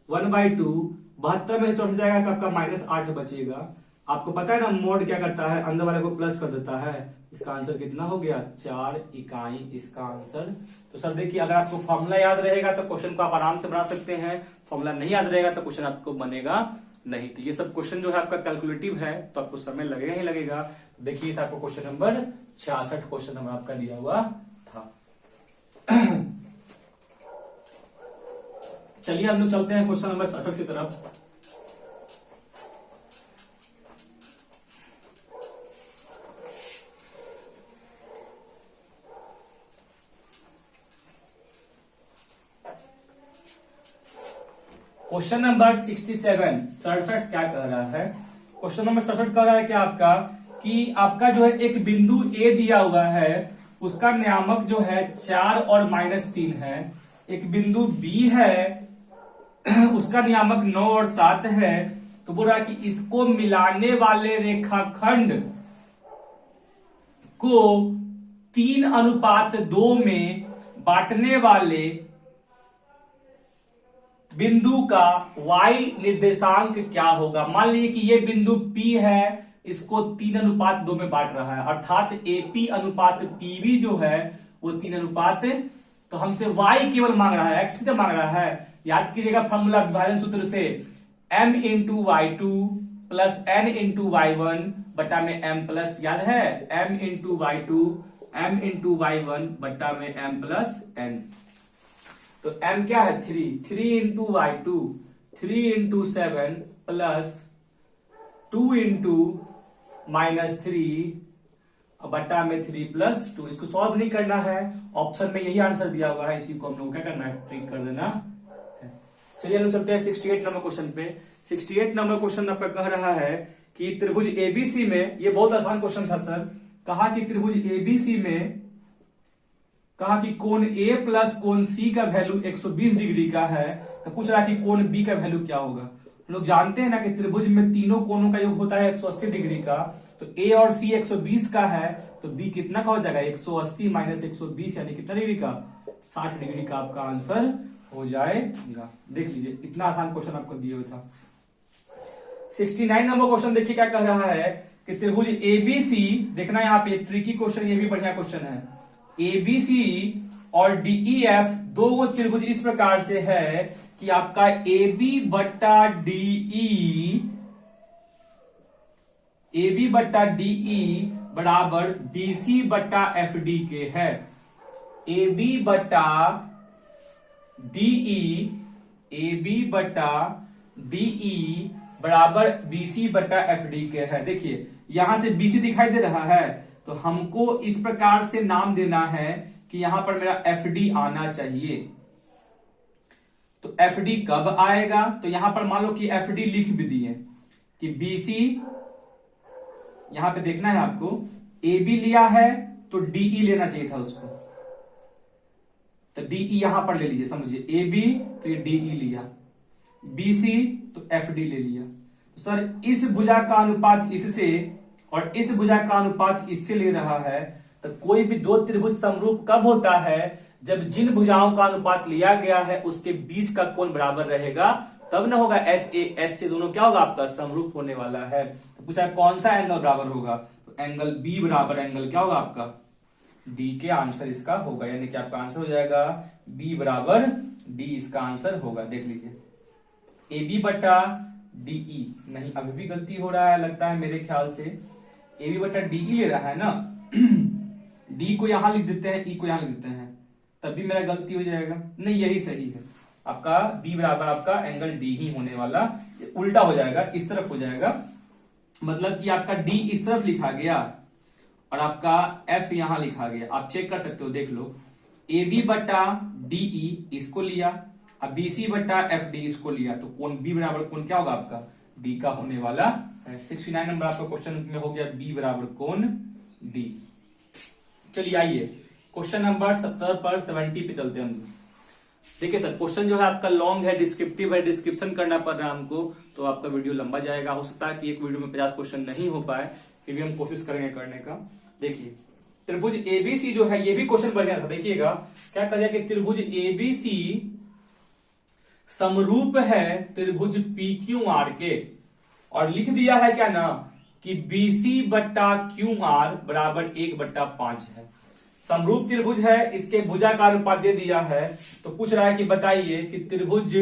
1/2 72 में से 64 जाएगा तो आपका -8 बचेगा। आपको पता है ना मोड क्या करता है, अंदर वाले को प्लस कर देता है। इसका आंसर कितना हो गया 4 इकाई इसका आंसर। तो सर देखिए, अगर आपको फॉर्मूला याद रहेगा तो क्वेश्चन को आप आराम से बना सकते हैं, फॉर्मूला नहीं याद रहेगा तो क्वेश्चन आपको बनेगा नहीं। तो ये सब क्वेश्चन जो है आपका कैलकुलेटिव है, तो आपको समय लगेगा ही लगेगा। तो देखिए था आपको क्वेश्चन नंबर 66 क्वेश्चन नंबर आपका दिया हुआ था। चलिए हम लोग चलते हैं क्वेश्चन नंबर 67 की तरफ। क्वेश्चन नंबर 67 क्या कह रहा है? क्वेश्चन नंबर 67 कह रहा है कि आपका जो है एक बिंदु A दिया हुआ है, उसका नियामक जो है 4 और -3 है। एक बिंदु B है, उसका नियामक 9 और 7 है। तो बोल रहा है कि इसको मिलाने वाले रेखाखंड को 3:2 में बांटने वाले बिंदु का y निर्देशांक क्या होगा। मान लीजिए कि ये बिंदु P है, इसको 3:2 में बांट रहा है, अर्थात AP अनुपात PB जो है वो 3 तो हमसे y केवल मांग रहा है, x तो मांग रहा है। याद कीजिएगा फॉर्मूला विभाजन सूत्र से m into y2 plus n into y1 बटा में m प्लस, याद है, m into y2 m into y1 बटा में m प्लस n। तो m क्या है 3 into y2 3 into 7 plus 2 into -3 बटा में 3 प्लस 2। इसको सॉल्व नहीं करना है, ऑप्शन में यही आंसर दिया हुआ है, इसी को हम लोग क्या करना है, ट्रिक कर देना है। चलिए हम चलते हैं 68 नंबर क्वेश्चन पे। 68 नंबर क्वेश्चन आपका कह रहा है कि त्रिभुज एबीसी में, ये बहुत आसान क्वेश्चन था सर, कहा कि त्रिभुज एबीसी में कहा कि कोण ए प्लस कोण सी का वैल्यू 120 डिग्री का है, तो पूछ रहा कि कोण बी का वैल्यू क्या होगा। हम लोग जानते हैं ना कि त्रिभुज में तीनों कोणों का योग होता है 180 डिग्री का, तो ए और सी 120 का है, तो बी कितना का हो जाएगा 180 माइनस 120 यानी कितना डिग्री का, 60 डिग्री का आपका आंसर हो जाएगा। देख लीजिए इतना आसान क्वेश्चन आपको दिया हुआ था। 69 नंबर क्वेश्चन देखिए क्या कह रहा है कि त्रिभुज एबीसी, देखना यहाँ पे ट्रिकी क्वेश्चन, ये भी बढ़िया क्वेश्चन है। एबीसी और डीईएफ दो त्रिभुज इस प्रकार से है कि आपका AB बट्टा DE बराबर BC बट्टा FD के है। AB बट्टा DE बराबर BC बट्टा FD के है। देखिए यहां से BC दिखाई दे रहा है, तो हमको इस प्रकार से नाम देना है कि यहां पर मेरा FD आना चाहिए। तो FD कब आएगा, तो यहां पर मान लो कि FD लिख भी दिए कि BC, यहां पे देखना है आपको, AB लिया है तो DE लेना चाहिए था उसको, तो DE यहां पर ले लीजिए, समझिए AB तो ये DE लिया, BC तो FD ले लिया। तो सर इस भुजा का अनुपात इससे और इस भुजा का अनुपात इससे ले रहा है, तो कोई भी दो त्रिभुज समरूप कब होता है, जब जिन भुजाओं का अनुपात लिया गया है उसके बीच का कोण बराबर रहेगा, तब ना होगा एस से दोनों क्या होगा आपका समरूप होने वाला है। तो पूछा कौन सा एंगल बराबर होगा, तो एंगल बी बराबर एंगल क्या होगा आपका डी के, आंसर इसका होगा, यानी कि आपका आंसर हो जाएगा बी बराबर डी, इसका आंसर होगा। देख लीजिए ए बी बटा डीई, नहीं अभी भी गलती हो रहा है लगता है मेरे ख्याल से, ए बी बटा डीई ले रहा है ना डी को यहां लिख देते हैं, ई को यहां लिख देते हैं, तभी मेरा गलती हो जाएगा। नहीं यही सही है, आपका बी बराबर आपका एंगल डी ही होने वाला, उल्टा हो जाएगा, इस तरफ हो जाएगा, मतलब कि आपका डी इस तरफ लिखा गया और आपका एफ यहां लिखा गया। आप चेक कर सकते हो, देख लो, ए बी बटा डीई इसको लिया, अब बी सी बटा एफ डी इसको लिया, तो कोण बी बराबर कोण क्या होगा आपका डी का होने वाला है। 69 नंबर आपका क्वेश्चन में हो गया बी बराबर कोण डी। चलिए आइए क्वेश्चन नंबर 70 पर 70 पे चलते हैं हम। देखिए सर क्वेश्चन जो है आपका लॉन्ग है, डिस्क्रिप्टिव है, डिस्क्रिप्शन करना पड़ रहा है हमको, तो आपका वीडियो लंबा जाएगा, हो सकता है कि एक वीडियो में 50 क्वेश्चन नहीं हो पाए, फिर भी हम कोशिश करेंगे करने का। देखिए त्रिभुज एबीसी जो है, ये भी क्वेश्चन बढ़िया था, देखिएगा क्या कहा जाए कि त्रिभुज एबीसी समरूप है त्रिभुज PQR के, और लिख दिया है क्या ना कि BC बट्टा QR बराबर 1/5 है। समरूप त्रिभुज है, इसके भुजा का अनुपात दे दिया है, तो पूछ रहा है कि बताइए कि त्रिभुज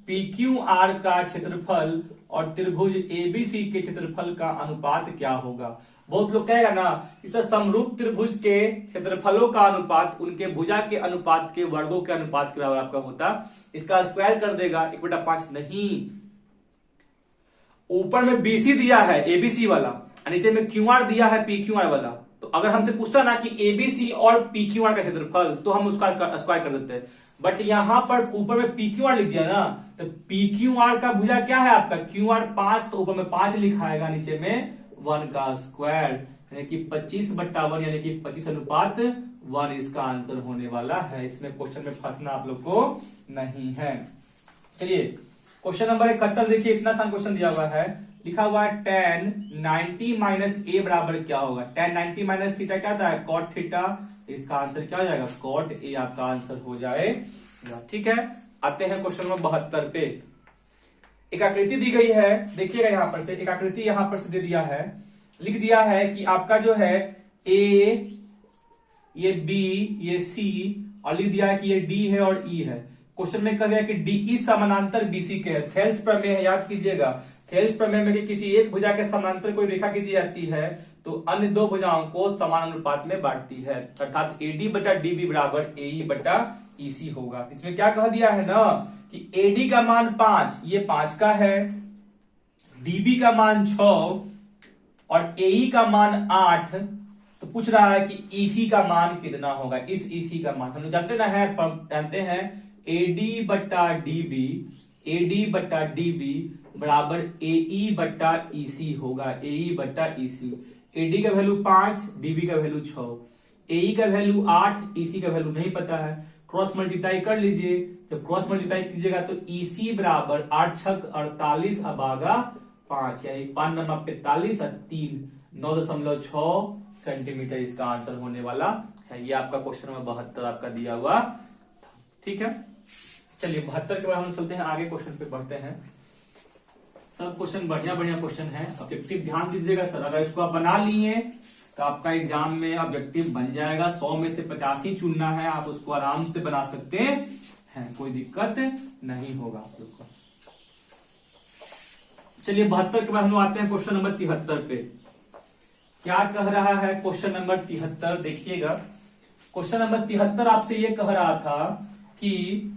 PQR का क्षेत्रफल और त्रिभुज ABC के क्षेत्रफल का अनुपात क्या होगा। बहुत लोग कहेगा ना कि सर समरूप त्रिभुज के क्षेत्रफलों का अनुपात उनके भुजा के अनुपात के वर्गों के अनुपात के बराबर आपका होता, इसका स्क्वायर कर देगा 1/5। नहीं, ऊपर में BC दिया है ABC वाला, नीचे में QR दिया है PQR वाला, तो अगर हमसे पूछता ना कि ABC और PQR का क्षेत्रफल, तो हम उसका स्क्वायर कर देते हैं, बट यहां पर ऊपर में PQR लिख दिया ना, तो PQR का भुजा क्या है आपका QR 5, तो ऊपर में 5 लिखाएगा, नीचे में 1 का स्क्वायर, यानी कि 25/1 यानी कि 25:1 इसका आंसर होने वाला है। इसमें क्वेश्चन में फंसना आप लोग को नहीं है। चलिए क्वेश्चन नंबर 71 देखिए, इतना आसान क्वेश्चन दिया हुआ है, लिखा हुआ है tan 90 माइनस ए बराबर क्या होगा। tan 90 माइनस थीटा क्या था, cot थीटा इसका आंसर क्या हो जाएगा, कॉट ए आपका आंसर हो जाएगा। ठीक है, आते हैं क्वेश्चन नंबर 72 पे। एक आकृति दी गई है, देखिएगा यहां पर से एक आकृति यहां पर से दे दिया है, लिख दिया है कि आपका जो है ए, ये बी, ये सी, और लिख दिया है कि ये डी है और ई है। क्वेश्चन में कह दिया कि डीई समानांतर बीसी के है। थेल्स प्रमेय है, याद कीजिएगा। थेल्स प्रमेय में कि किसी एक भुजा के समानांतर कोई रेखा खींची जाती है तो अन्य दो भुजाओं को समान अनुपात में बांटती है, अर्थात एडी बटा डीबी बराबर एई बटा ईसी होगा। इसमें क्या कह दिया है ना कि एडी का मान 5, ये 5 का है, डीबी का मान 6 और एई का मान 8। तो पूछ रहा है कि ईसी का मान कितना होगा। इस ईसी का मान हम लोग जानते हैं एडी बटा डीबी, एडी बटा डीबी बराबर एई बटा ईसी होगा, एई बटा ईसी। एडी का वैल्यू 5, डीबी का वैल्यू 6, एई का वैल्यू 8, ईसी का वैल्यू नहीं पता है। क्रॉस मल्टीप्लाई कर लीजिए, जब क्रॉस मल्टीप्लाई कीजिएगा तो ईसी बराबर 8 छक 48 अबागा 5, यानी 5 नंबर 45 और 3 9.6 सेंटीमीटर इसका आंसर होने वाला है। ये आपका क्वेश्चन नंबर 72 आपका दिया हुआ। ठीक है, चलिए 72 के बाद हम चलते हैं आगे, क्वेश्चन पे बढ़ते हैं। सब क्वेश्चन बढ़िया बढ़िया क्वेश्चन है। ऑब्जेक्टिव ध्यान दीजिएगा सर, अगर इसको आप बना लिए तो आपका एग्जाम में ऑब्जेक्टिव बन जाएगा। 100 में से 85 चुनना है, आप उसको आराम से बना सकते हैं, कोई दिक्कत नहीं होगा आप लोग को। चलिए 72 के बाद हम आते हैं क्वेश्चन नंबर 73 पे। क्या कह रहा है क्वेश्चन नंबर 73, देखिएगा। क्वेश्चन नंबर 73 आपसे ये कह रहा था कि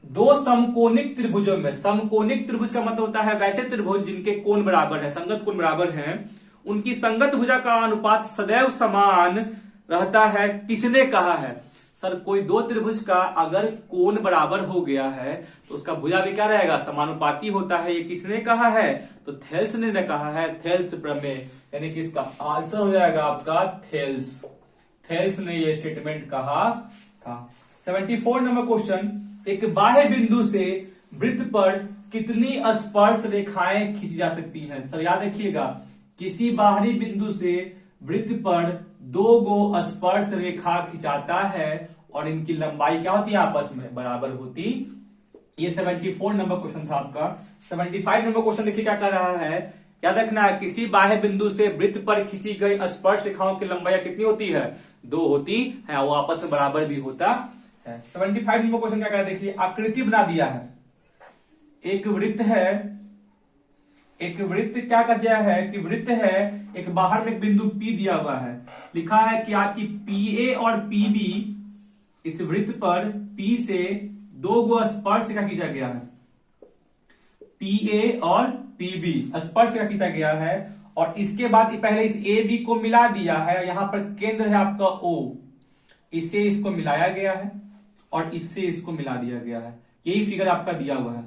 दो समकोणिक त्रिभुजों में, समकोणिक त्रिभुज का मतलब होता है वैसे त्रिभुज जिनके कोण बराबर है, संगत कोण बराबर है, उनकी संगत भुजा का अनुपात सदैव समान रहता है, किसने कहा है। सर कोई दो त्रिभुज का अगर कोण बराबर हो गया है तो उसका भुजा भी क्या रहेगा, समानुपाती होता है। ये किसने कहा है, तो थेल्स ने कहा है, थेल्स प्रमेय, यानी कि इसका आंसर हो जाएगा आपका थेल्स। थेल्स ने ये स्टेटमेंट कहा था। 74 नंबर क्वेश्चन, एक बाह्य बिंदु से वृत्त पर कितनी स्पर्श रेखाएं खींची जा सकती हैं। सर याद रखिएगा, किसी बाहरी बिंदु से वृत्त पर 2 गो स्पर्श रेखा खिंचाता है और इनकी लंबाई क्या होती है, आपस में बराबर होती। ये 74 नंबर क्वेश्चन था आपका। 75 नंबर क्वेश्चन देखिए क्या कर रहा है, याद रखना है किसी बाह्य बिंदु से वृत्त पर खींची गई स्पर्श रेखाओं की लंबाई कितनी होती है, 2 होती है, वो आपस में बराबर भी होता है। 75 नंबर क्वेश्चन क्या कर रहा है, देखिए आकृति बना दिया है, एक वृत्त है, एक वृत्त क्या कर दिया है कि वृत्त है, एक बाहर में एक बिंदु P दिया हुआ है, लिखा है कि आपकी PA और PB, इस वृत्त पर P से 2 गो स्पर्श रेखा खींचा गया है, PA और PB स्पर्श रेखा खींचा गया है, और इसके बाद पहले इस AB को मिला दिया है, यहां पर केंद्र है आपका O, इससे इसको मिलाया गया है और इससे इसको मिला दिया गया है। यही फिगर आपका दिया हुआ है।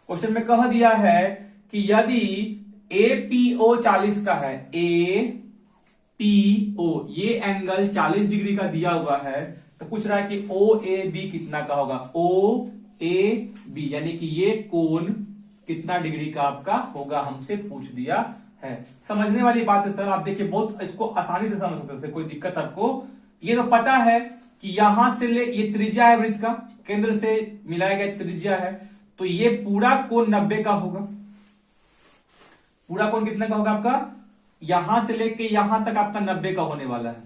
क्वेश्चन में कह दिया है कि यदि APO 40 का है, APO ये एंगल 40 डिग्री का दिया हुआ है, तो पूछ रहा है कि OAB कितना का होगा, OAB यानी कि ये कोण कितना डिग्री का आपका होगा, हमसे पूछ दिया है। समझने वाली बात है सर, आप देखिए बहुत इसको आसानी से समझ सकते थे, कोई दिक्कत आपको। ये तो पता है कि यहां से ले, ये त्रिज्या है वृत्त का, केंद्र से मिलाया गया त्रिज्या है, तो ये पूरा कोण 90 का होगा। पूरा कोण कितना का होगा आपका, यहां से लेके यहां तक आपका 90 का होने वाला है।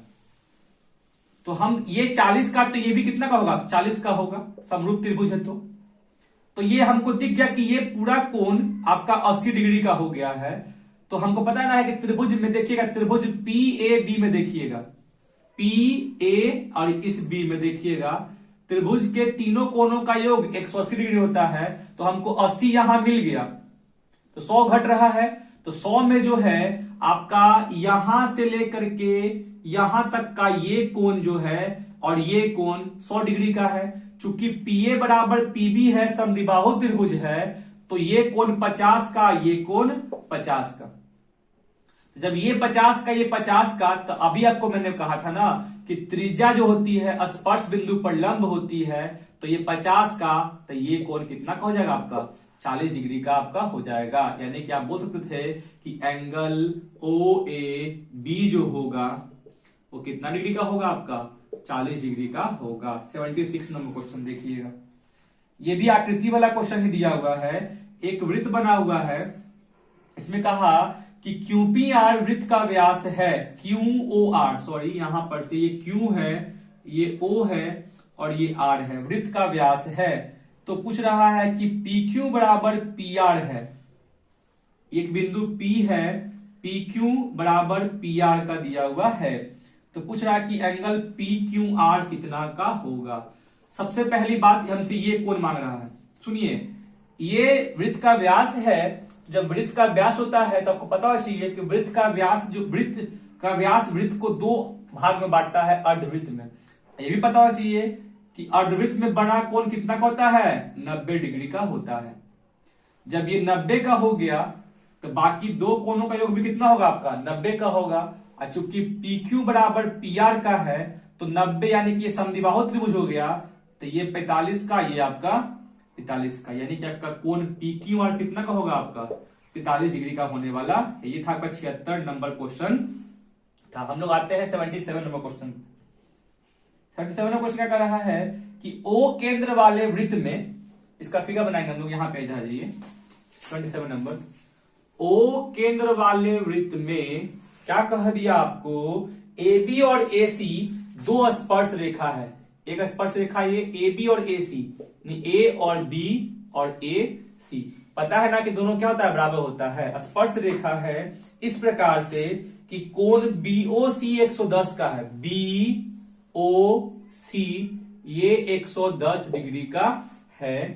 तो हम ये 40 का, तो ये भी कितना का होगा, 40 का होगा, समरूप त्रिभुज है। तो ये हमको दिख गया कि ये पूरा कोण आपका 80 डिग्री का हो गया है। तो हमको पता ना है कि त्रिभुज में देखिएगा, त्रिभुज PAB में देखिएगा, PA और इस B में देखिएगा, त्रिभुज के तीनों कोणों का योग 180 डिग्री होता है। तो हमको 80 यहां मिल गया, तो 100 घट रहा है, तो 100 में जो है आपका यहां से लेकर के यहां तक का ये कोण जो है, और ये कोण 100 डिग्री का है। चूंकि PA बराबर PB है, समद्विबाहु त्रिभुज है, तो ये कोण 50 का, ये कोण 50 का। जब ये 50 का, ये 50 का, तो अभी आपको मैंने कहा था ना कि त्रिज्या जो होती है स्पर्श बिंदु पर लंब होती है, तो ये 50 का, तो ये कोण कितना का हो जाएगा आपका, 40 डिग्री का आपका हो जाएगा। यानी कि आप बोल सकते थे कि एंगल OAB जो होगा वो कितना डिग्री का होगा आपका, 40 डिग्री का होगा। 76 नंबर क्वेश्चन देखिएगा, ये भी आकृति वाला क्वेश्चन ही दिया हुआ है। एक वृत्त बना हुआ है, इसमें कहा कि QPR वृत्त का व्यास है, QOR सॉरी, यहां पर से ये Q है, ये O है और ये R है, वृत्त का व्यास है। तो पूछ रहा है कि PQ बराबर PR है, एक बिंदु P है, PQ बराबर PR का दिया हुआ है। तो पूछ रहा है कि एंगल PQR कितना का होगा। सबसे पहली बात हमसे ये कौन मांग रहा है, सुनिए, ये वृत्त का व्यास है। जब वृत्त का व्यास होता है तो आपको पता होना चाहिए कि वृत्त का व्यास, जो वृत्त का व्यास वृत्त को दो भाग में बांटता है, अर्धवृत्त में। ये भी पता होना चाहिए कि अर्धवृत्त में बना कोण कितना का होता है, 90 डिग्री का होता है। जब ये 90 का हो गया तो बाकी दो कोणों का योग भी कितना होगा आपका, 90 का होगा। और चूंकि PQ बराबर PR का है तो 90 यानी कि ये समद्विबाहु त्रिभुज हो गया, तो ये 45 का, ये आपका 45 का, यानी कि आपका कोण PQR कितना का होगा, आपका 45 डिग्री का होने वाला। ये था आपका 76 नंबर क्वेश्चन था। हम लोग आते हैं 77 नंबर क्वेश्चन। 77 नंबर क्वेश्चन क्या कर रहा है कि O केंद्र वाले वृत्त में, इसका फिगर बनाएंगे हम लोग, यहां पे इधर जाइए। 27 नंबर, O केंद्र वाले वृत्त में क्या कह दिया आपको, AB और AC दो स्पर्श रेखा है। एक स्पर्श रेखा ये AB और AC, A और B और AC, पता है ना कि दोनों क्या होता है, बराबर होता है। स्पर्श रेखा है इस प्रकार से कि कोण BOC 110 का है, BOC ये 110 डिग्री का है।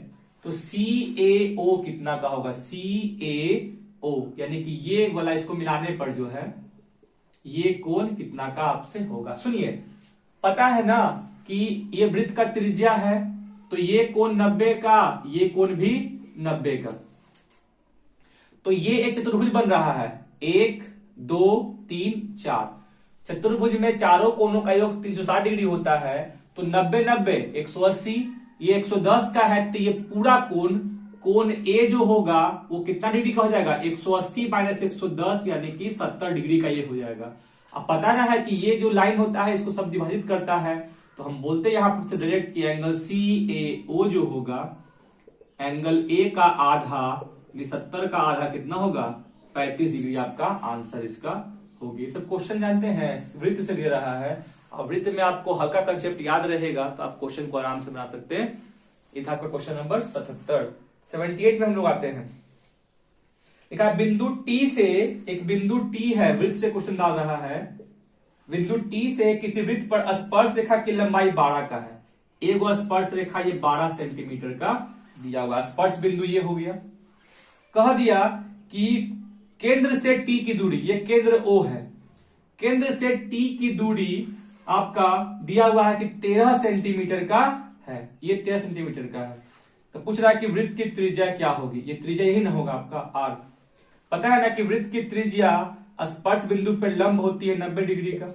तो CAO कितना का होगा, CAO यानी कि ये वाला, इसको मिलाने पर जो है ये कोण कितना का आपसे होगा। सुनिए, पता है ना कि ये वृत्त का त्रिज्या है, तो ये कोण 90 का, ये कोण भी 90 का। तो ये एक चतुर्भुज बन रहा है, 1 2 3 4 चतुर्भुज में चारों कोणों का योग 360 डिग्री होता है। तो 90 90 180, ये 110 का है, तो ये पूरा कोण A जो होगा वो कितना डिग्री का हो जाएगा, 180 माइनस 110 यानी कि 70 डिग्री का ये हो जाएगा। अब पता ना है कि ये जो लाइन होता है इसको सब विभाजित करता है, तो हम बोलते हैं यहां पर से डायरेक्ट कि एंगल CAO जो होगा, एंगल A का आधा 70 का आधा कितना होगा, 35 डिग्री आपका आंसर इसका होगी। सब क्वेश्चन जानते हैं, वृत्त से दे रहा है और वृत्त में आपको हल्का कंसेप्ट याद रहेगा तो आप क्वेश्चन को आराम से बना सकते हैं। ये था आपका क्वेश्चन नंबर 77। 78 में हम लोग आते हैं। देखा, बिंदु T से, एक बिंदु T है, वृत्त से क्वेश्चन डाल रहा है। बिंदु T से किसी वृत्त पर स्पर्श रेखा की लंबाई 12 का है। एक स्पर्श रेखा ये 12 सेंटीमीटर का दिया हुआ, स्पर्श बिंदु ये हो गया। कह दिया कि केंद्र से T की दूरी, ये केंद्र O है, केंद्र से T की दूरी आपका दिया हुआ है कि 13 सेंटीमीटर का है, ये 13 सेंटीमीटर का है। तो पूछ रहा है कि वृत्त की त्रिज्या क्या होगी, ये त्रिज्या यही ना होगा आपका R। पता है ना कि वृत्त की त्रिज्या स्पर्श बिंदु पर लंब होती है 90 डिग्री का।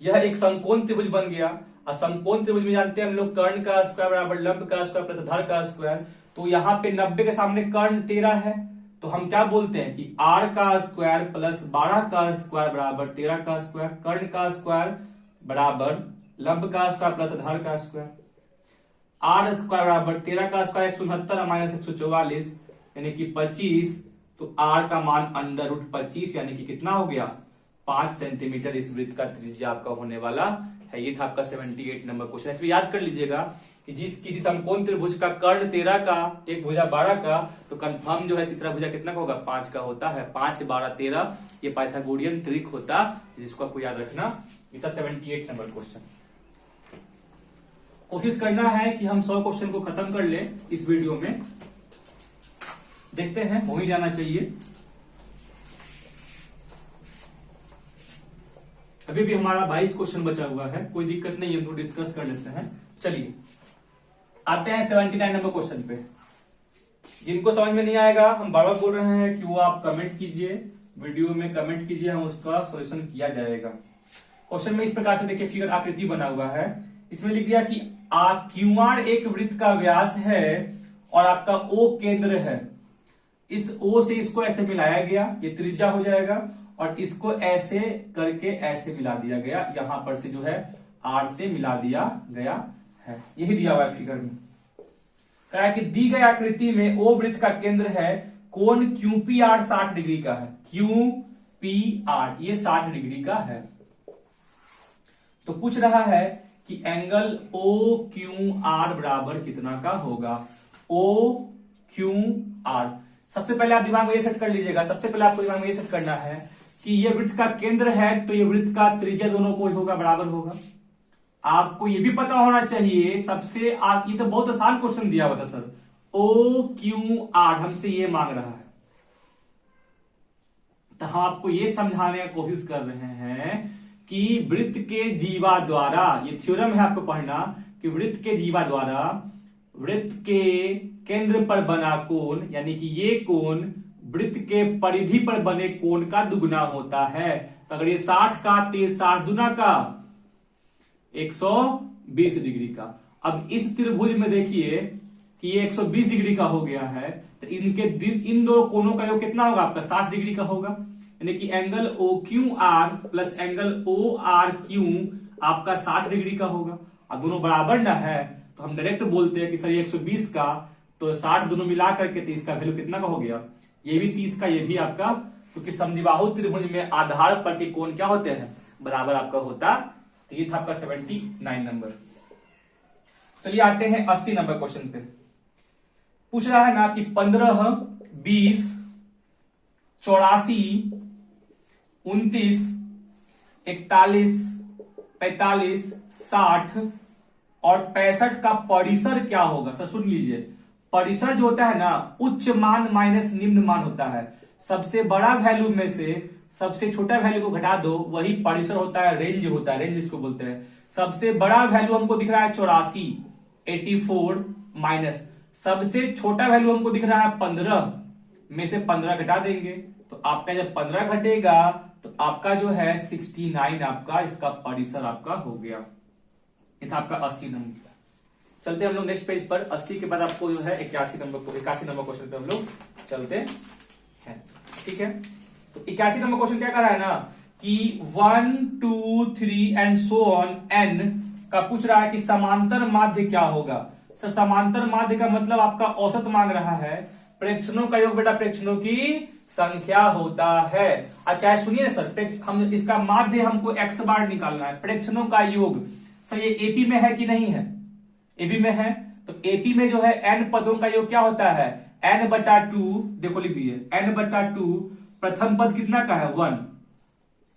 यह एक समकोण त्रिभुज बन गया, और समकोण त्रिभुज में जानते हैं हम लोग, कर्ण का स्क्वायर बराबर लंब का स्क्वायर प्लस आधार का स्क्वायर। तो यहाँ पे 90 के सामने कर्ण 13 है, तो हम क्या बोलते हैं कि R का स्क्वायर प्लस 12 का स्क्वायर बराबर 13 का स्क्वायर, कर्ण का स्क्वायर बराबर लंब का स्क्वायर प्लस आधार का स्क्वायर। R स्क्वायर बराबर 13 का स्क्वायर 169 माइनस 144 यानी कि 25। तो R का मान √25 यानी कि कितना हो गया, 5 सेंटीमीटर इस वृत्त का त्रिज्या आपका होने वाला है। ये था आपका 78 नंबर क्वेश्चन। इसमें याद कर लीजिएगा कि जिस किसी समकोण त्रिभुज का कर्ण 13 का, एक भुजा 12 का, तो कंफर्म जो है तीसरा भुजा कितना का होगा, 5 का होता है। 5 12 13 ये पाइथागोरियन त्रिक होता, जिसको आपको याद रखना। ये था 78 नंबर क्वेश्चन। कोशिश करना है कि हम 100 क्वेश्चन को खत्म कर लें इस वीडियो में, देखते हैं, हो ही जाना चाहिए। अभी भी हमारा 22 क्वेश्चन बचा हुआ है, कोई दिक्कत नहीं है, हम डिस्कस कर लेते हैं। चलिए आते हैं 79 नंबर क्वेश्चन पे। जिनको समझ में नहीं आएगा, हम बार बार बोल रहे हैं कि वो आप कमेंट कीजिए, वीडियो में कमेंट कीजिए, हम उसका सॉल्यूशन किया जाएगा। क्वेश्चन में इस प्रकार से देखिए, फिगर आकृति बना हुआ है, इसमें लिख दिया कि QR एक वृत्त का व्यास है और आपका O केंद्र है। इस O से इसको ऐसे मिलाया गया, ये त्रिज्या हो जाएगा, और इसको ऐसे करके ऐसे मिला दिया गया। यहां पर से जो है आर से मिला दिया गया है। यही दिया हुआ है फिगर में। कहा है कि दी गई आकृति में ओ वृत्त का केंद्र है, कोण QPR 60 डिग्री का है। QPR ये 60 डिग्री का है। तो पूछ रहा है कि एंगल OQR बराबर कितना का होगा। OQR सबसे पहले आप दिमाग में ये सेट कर लीजिएगा। सबसे पहले आपको दिमाग में ये सेट करना है कि ये वृत्त का केंद्र है, तो ये वृत्त का त्रिज्या दोनों को होगा बराबर होगा। आपको ये भी पता होना चाहिए सबसे ये तो बहुत आसान क्वेश्चन दिया हुआ था सर। OQR हमसे ये मांग रहा है, तो हम आपको ये समझाने की कोशिश कर रहे हैं कि वृत्त के जीवा द्वारा, ये थ्योरम है आपको पढ़ना कि वृत्त के जीवा द्वारा वृत्त के केंद्र पर बना कोण, यानी कि ये कोण वृत्त के परिधि पर बने कोण का दुगुना होता है। तो अगर ये 60 का, तो 60 दुना का 120 डिग्री का। अब इस त्रिभुज में देखिए कि ये 120 डिग्री का हो गया है, तो इन दो कोणों का योग कितना होगा आपका 60 डिग्री का होगा। यानी कि angle OQR plus angle ORQ आपका 60 डिग्री का होगा। और दोनों बराबर ना है तो हम डायरेक्ट बोलते हैं कि सर ये 120 का, तो 60 दोनों मिला करके 30 का वैल्यू कितना का हो गया, ये भी 30 का, ये भी आपका, क्योंकि समद्विबाहु त्रिभुज में आधार पर के कोण क्या होते हैं, बराबर आपका होता। तो ये था आपका 79 नंबर। चलिए आते हैं 80 नंबर क्वेश्चन पे। पूछ रहा है ना कि 15, 20, 84, 29, 41, 45, 60 और 65 का परिसर क्या होगा। सर सुन लीजिए, परिसर जो होता है ना, उच्च मान माइनस निम्न मान होता है। सबसे बड़ा वैल्यू में से सबसे छोटा वैल्यू को घटा दो, वही परिसर होता है, रेंज होता है, रेंज इसको बोलते हैं। सबसे बड़ा वैल्यू हमको दिख रहा है 84, 84 माइनस सबसे छोटा वैल्यू हमको दिख रहा है 15, में से 15 घटा देंगे, तो आपका जब 15 घटेगा तो आपका जो है 69 आपका इसका परिसर आपका हो गया। ये था आपका 80 नंबर। चलते हम लोग नेक्स्ट पेज पर। 80 के बाद आपको जो है 81 नंबर क्वेश्चन पे हम लोग चलते हैं। ठीक है, तो 81 नंबर क्वेश्चन क्या कर रहा है ना कि 1, 2, 3 एंड सो ऑन n का पूछ रहा है कि समांतर माध्य क्या होगा। सर समांतर माध्य का मतलब आपका औसत मांग रहा है। प्रेक्षणों का योग बेटा प्रेक्षणों की संख्या होता है। अच्छा सुनिए सर, हम इसका माध्य हमको x बार निकालना है, प्रेक्षणों का योग। सर ये एपी में है कि नहीं है, एपी में है, तो एपी में जो है n पदों का योग क्या होता है, n/2। देखो लिख दिए n/2। प्रथम पद कितना का है 1,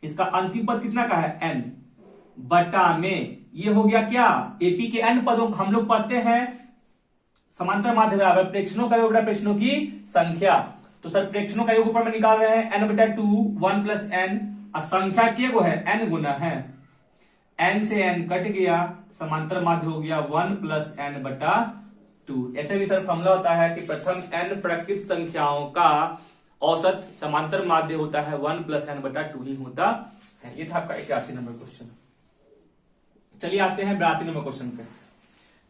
इसका अंतिम पद कितना का है n बटा में, ये हो गया क्या एपी के n पदों। हम लोग पढ़ते हैं समांतर माध्य बराबर प्रेक्षणों का योग बटा प्रेक्षणों की संख्या। तो सर प्रेक्षणों का योग ऊपर में निकाल रहे हैं n/2 1 प्लस n, और संख्या के वो है n गुना है, n से n कट गया, समांतर माध्य हो गया 1 प्लस n/2। ऐसे भी सर फॉर्मूला होता है कि प्रथम n प्रकृत संख्याओं का औसत समांतर माध्य होता है 1 प्लस n/2 ही होता है। ये था आपका 81 नंबर क्वेश्चन। चलिए आते हैं 82 नंबर क्वेश्चन पे।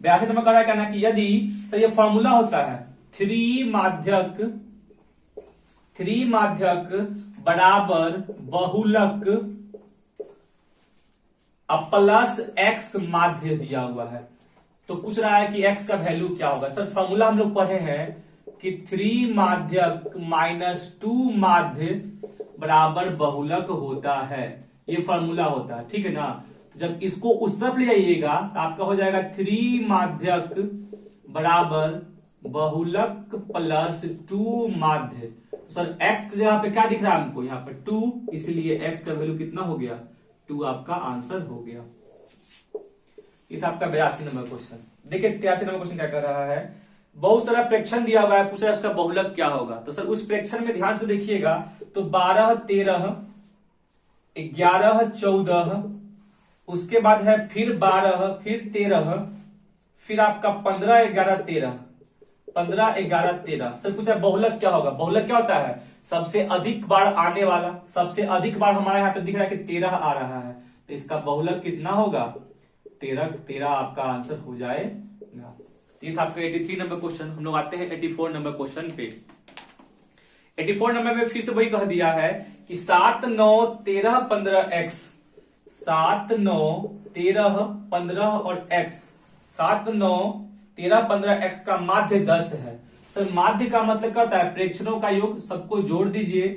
82 नंबर का कहना कि यदि सर ये फॉर्मूला होता है 3 माध्यक बराबर बहुलक प्लस x माध्य दिया हुआ है, तो पूछ रहा है कि x का वैल्यू क्या होगा। सर फॉर्मूला हम लोग पढ़े हैं कि 3 माध्यक माइनस 2 माध्य बराबर बहुलक होता है, ये फॉर्मूला होता है। ठीक है ना, तो जब इसको उस तरफ ले जाइएगा तो आपका हो जाएगा 3 माध्यक बराबर बहुलक प्लस 2 माध्य। तो सर x की जगह पे क्या दिख रहा है हमको, यहाँ पर 2, इसीलिए x का वैल्यू कितना हो गया 2 आपका आंसर हो गया। ये था आपका 82 नंबर क्वेश्चन। देखिए 83 नंबर क्वेश्चन क्या कर रहा है, बहुत सारा प्रेक्षण दिया हुआ है, पूछ रहा है उसका बहुलक क्या होगा। तो सर उस प्रेक्षण में ध्यान से देखिएगा तो 12, 13, 11, 14, उसके बाद है फिर 12, फिर 13, फिर आपका 15, 11, 13, 15, 11, 13। सर पूछा बहुलक क्या होगा। बहुलक क्या होता है, सबसे अधिक बार आने वाला, सबसे अधिक बार हमारे यहाँ पे दिख रहा है कि 13 आ रहा है, तो इसका बहुलक कितना होगा 13 आपका आंसर हो जाएगा। ये था आपका 83 नंबर क्वेश्चन। हम लोग आते हैं 84 नंबर क्वेश्चन पे। 84 नंबर में फिर से वही कह दिया है कि 7, 9, 13, 15 x, 7, 9, 13, 15 और x 7, 9, 13, 15 x का माध्य 10 है। सर माध्य का मतलब क्या होता है? प्रेक्षणों का योग। सबको जोड़ दीजिए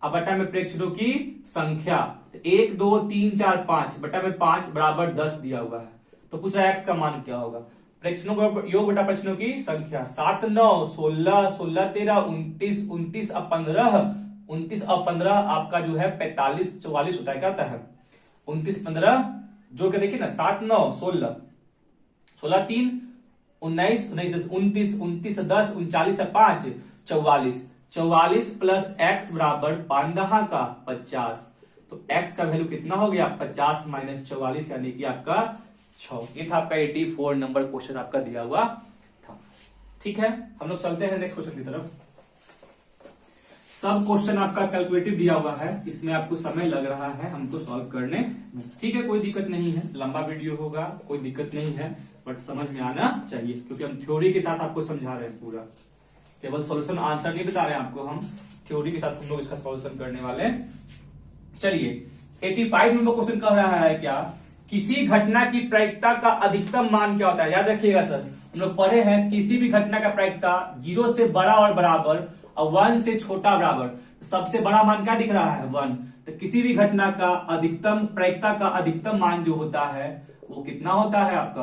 अब बटा में प्रेक्षणों की संख्या 1, 2, 3, 4, 5 बटा में 5 बराबर 10 दिया हुआ है। तो पूछ रहा है x का मान क्या होगा? प्रेक्षणों का योग बटा प्रेक्षणों की संख्या 7, 9, 16, 16, 13, 29, 29 और 15, 29 और 15 आपका जो है 45, 44 होता है। क्या होता है? 29, 15 जोड़ के देखिए ना, 7, 9, 16, 16, 3, 19, 29, 29, 29, 10, 39, 5, 44, 44 प्लस x बराबर 15 का 50। तो x का वैल्यू कितना हो गया? 50 माइनस 44 यानी कि आपका 6। ये था आपका 84 नंबर क्वेश्चन आपका दिया हुआ था। ठीक है, हम लोग चलते हैं नेक्स्ट क्वेश्चन की तरफ। सब क्वेश्चन आपका कैलकुलेटिव दिया हुआ है, इसमें आपको समय लग रहा है हमको सॉल्व करने में। ठीक है, कोई दिक्कत नहीं है, लंबा वीडियो होगा, कोई दिक्कत नहीं है, बट समझ में आना चाहिए क्योंकि हम थ्योरी के साथ आपको समझा रहे हैं पूरा। केवल सॉल्यूशन आंसर नहीं बता रहे हैं आपको, हम थ्योरी के साथ हम लोग इसका सॉल्यूशन करने वाले। चलिए 85 नंबर क्वेश्चन कह रहा है क्या? किसी घटना की प्रायिकता का अधिकतम मान क्या होता है? याद रखिएगा सर, हम लोग पढ़े हैं किसी भी घटना का प्रायिकता 0 से बड़ा और बराबर और 1 से छोटा बराबर। सबसे बड़ा मान क्या दिख रहा है? 1। तो किसी भी घटना का अधिकतम प्रायिकता का अधिकतम मान जो होता है वो कितना होता है? आपका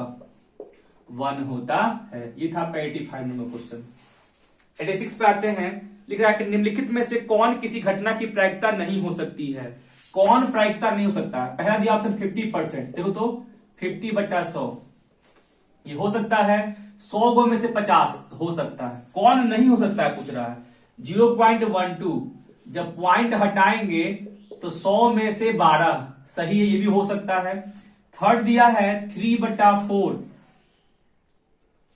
1 होता है। ये था आपका 85 नंबर क्वेश्चन। 86 पे आते हैं। लिख रहा है कि निम्नलिखित में से कौन किसी घटना की प्रायिकता नहीं हो सकती है? कौन प्रायिकता नहीं हो सकता है? पहला दिया ऑप्शन 50%। देखो तो 50 बटा 100 ये हो सकता है। 100 गो में से 50 हो सकता है। कौन नहीं हो सकता है पूछ रहा है? 0.12 जब पॉइंट हटाएंगे तो 100 में से 12 सही है, ये भी हो सकता है। थर्ड दिया है 3/4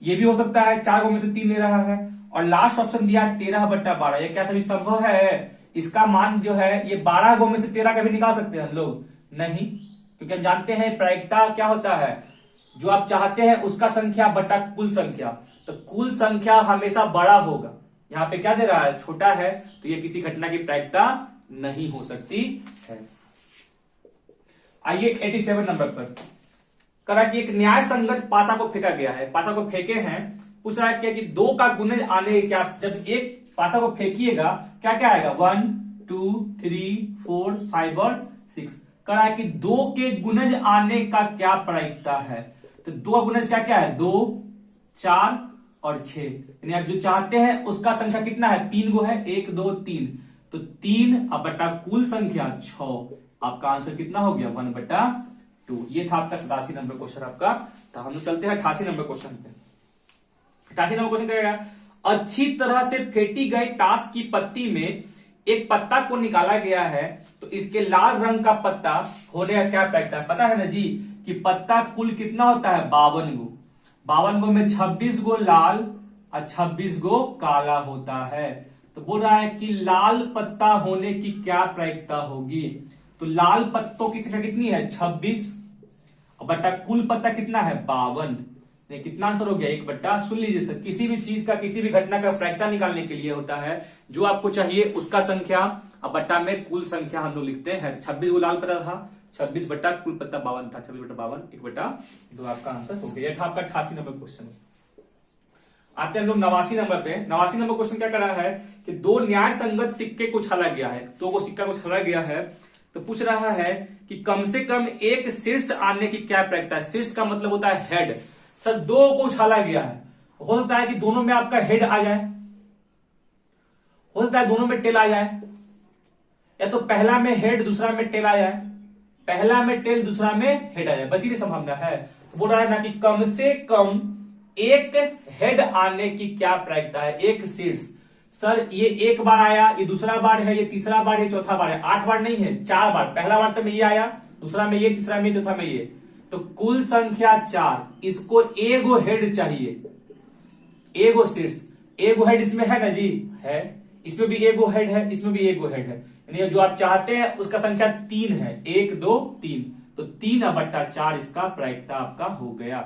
ये भी हो सकता है, 4 गो में से 3 ले रहा है। और लास्ट ऑप्शन दिया 13/12 ये क्या सभी संभव है? इसका मान जो है ये 12 गो में से 13 का भी निकाल सकते हैं हम लोग? नहीं, क्योंकि हम जानते हैं प्रायिकता क्या होता है, जो आप चाहते हैं उसका संख्या बटा कुल संख्या। तो कुल संख्या हमेशा बड़ा होगा। यहाँ पे क्या दे रहा है? छोटा है, तो ये किसी घटना की प्रायिकता नहीं हो सकती है। आइए 87 नंबर पर करा कि एक न्याय संगत पासा को फेंका गया है। पासा को फेंके हैं, पूछ रहा है क्या कि 2 का गुणज आने क्या? जब एक पासा को फेंकिएगा क्या क्या आएगा? 1, 2, 3, 4, 5 और 6। कह रहा है कि 2 के गुणज आने का क्या प्रायिकता है? तो 2 का गुणज क्या क्या है? 2, 4 और 6। यानी आप जो चाहते हैं उसका संख्या कितना है? 3 गो है, 1, 2, 3। तो 3 अब बटा कुल संख्या 6। आपका आंसर कितना हो गया? 1/2। ये था आपका 87 नंबर क्वेश्चन आपका। तो हम लोग चलते हैं 88 नंबर क्वेश्चन पे। 88 नंबर क्वेश्चन क्या है? अच्छी तरह से फेंटी गई ताश की पत्ती में एक पत्ता को निकाला गया है, तो इसके लाल रंग का पत्ता होने का क्या प्रायिकता है? पता है ना जी कि पत्ता कुल कितना होता है? 52 गो। 52 गो में 26 गो लाल और 26 गो काला होता है। तो बोल रहा है कि लाल पत्ता होने की क्या प्रायिकता होगी? तो लाल पत्तों की संख्या कितनी है? 26 और बटा कुल पत्ता कितना है? 52। कितना आंसर हो गया? 1/। सुन लीजिए सर, किसी भी चीज का किसी भी घटना का प्रायिकता निकालने के लिए होता है जो आपको चाहिए उसका संख्या और बट्टा में कुल संख्या हम लोग लिखते हैं। 26 गो लाल पत्ता था, 26 बट्टा कुल पत्ता 52 था, 26/52 1/2 आपका आंसर हो गया। था आपका 88 नंबर क्वेश्चन। आते हैं हम लोग 89 नंबर पे। 89 नंबर क्वेश्चन क्या कर रहा है कि 2 न्याय संगत सिक्के को छाला गया है। 2 को सिक्का को छाला गया है, तो पूछ रहा है कि कम से कम एक शीर्ष आने की क्या प्रायिकता है? शीर्ष का मतलब होता है हेड। सर 2 को उछाला गया है, हो सकता है कि दोनों में आपका हेड आ जाए, हो सकता है दोनों में टेल आ जाए, या तो पहला में हेड दूसरा में टेल आ जाए, पहला में टेल दूसरा में हेड आ जाए, बस ये संभावना है। तो बोल रहा है ना कि कम से कम एक हेड आने की क्या प्रायिकता है? एक शीर्ष। सर ये एक बार आया, ये दूसरा बार है, ये तीसरा बार, ये चौथा बार है। 8 बार नहीं है, 4 बार। पहला बार तो में ये आया, दूसरा में ये, तीसरा में, चौथा में ये। तो कुल संख्या 4। इसको एगो हेड चाहिए, एगो शीर्ष। एगो हेड इसमें है ना जी? है। इसमें भी एगो हेड है, इसमें भी एगो हेड है। यानी जो आप चाहते हैं उसका संख्या 3 है। 1, 2, 3। तो 3/4 इसका प्रायिकता आपका हो गया।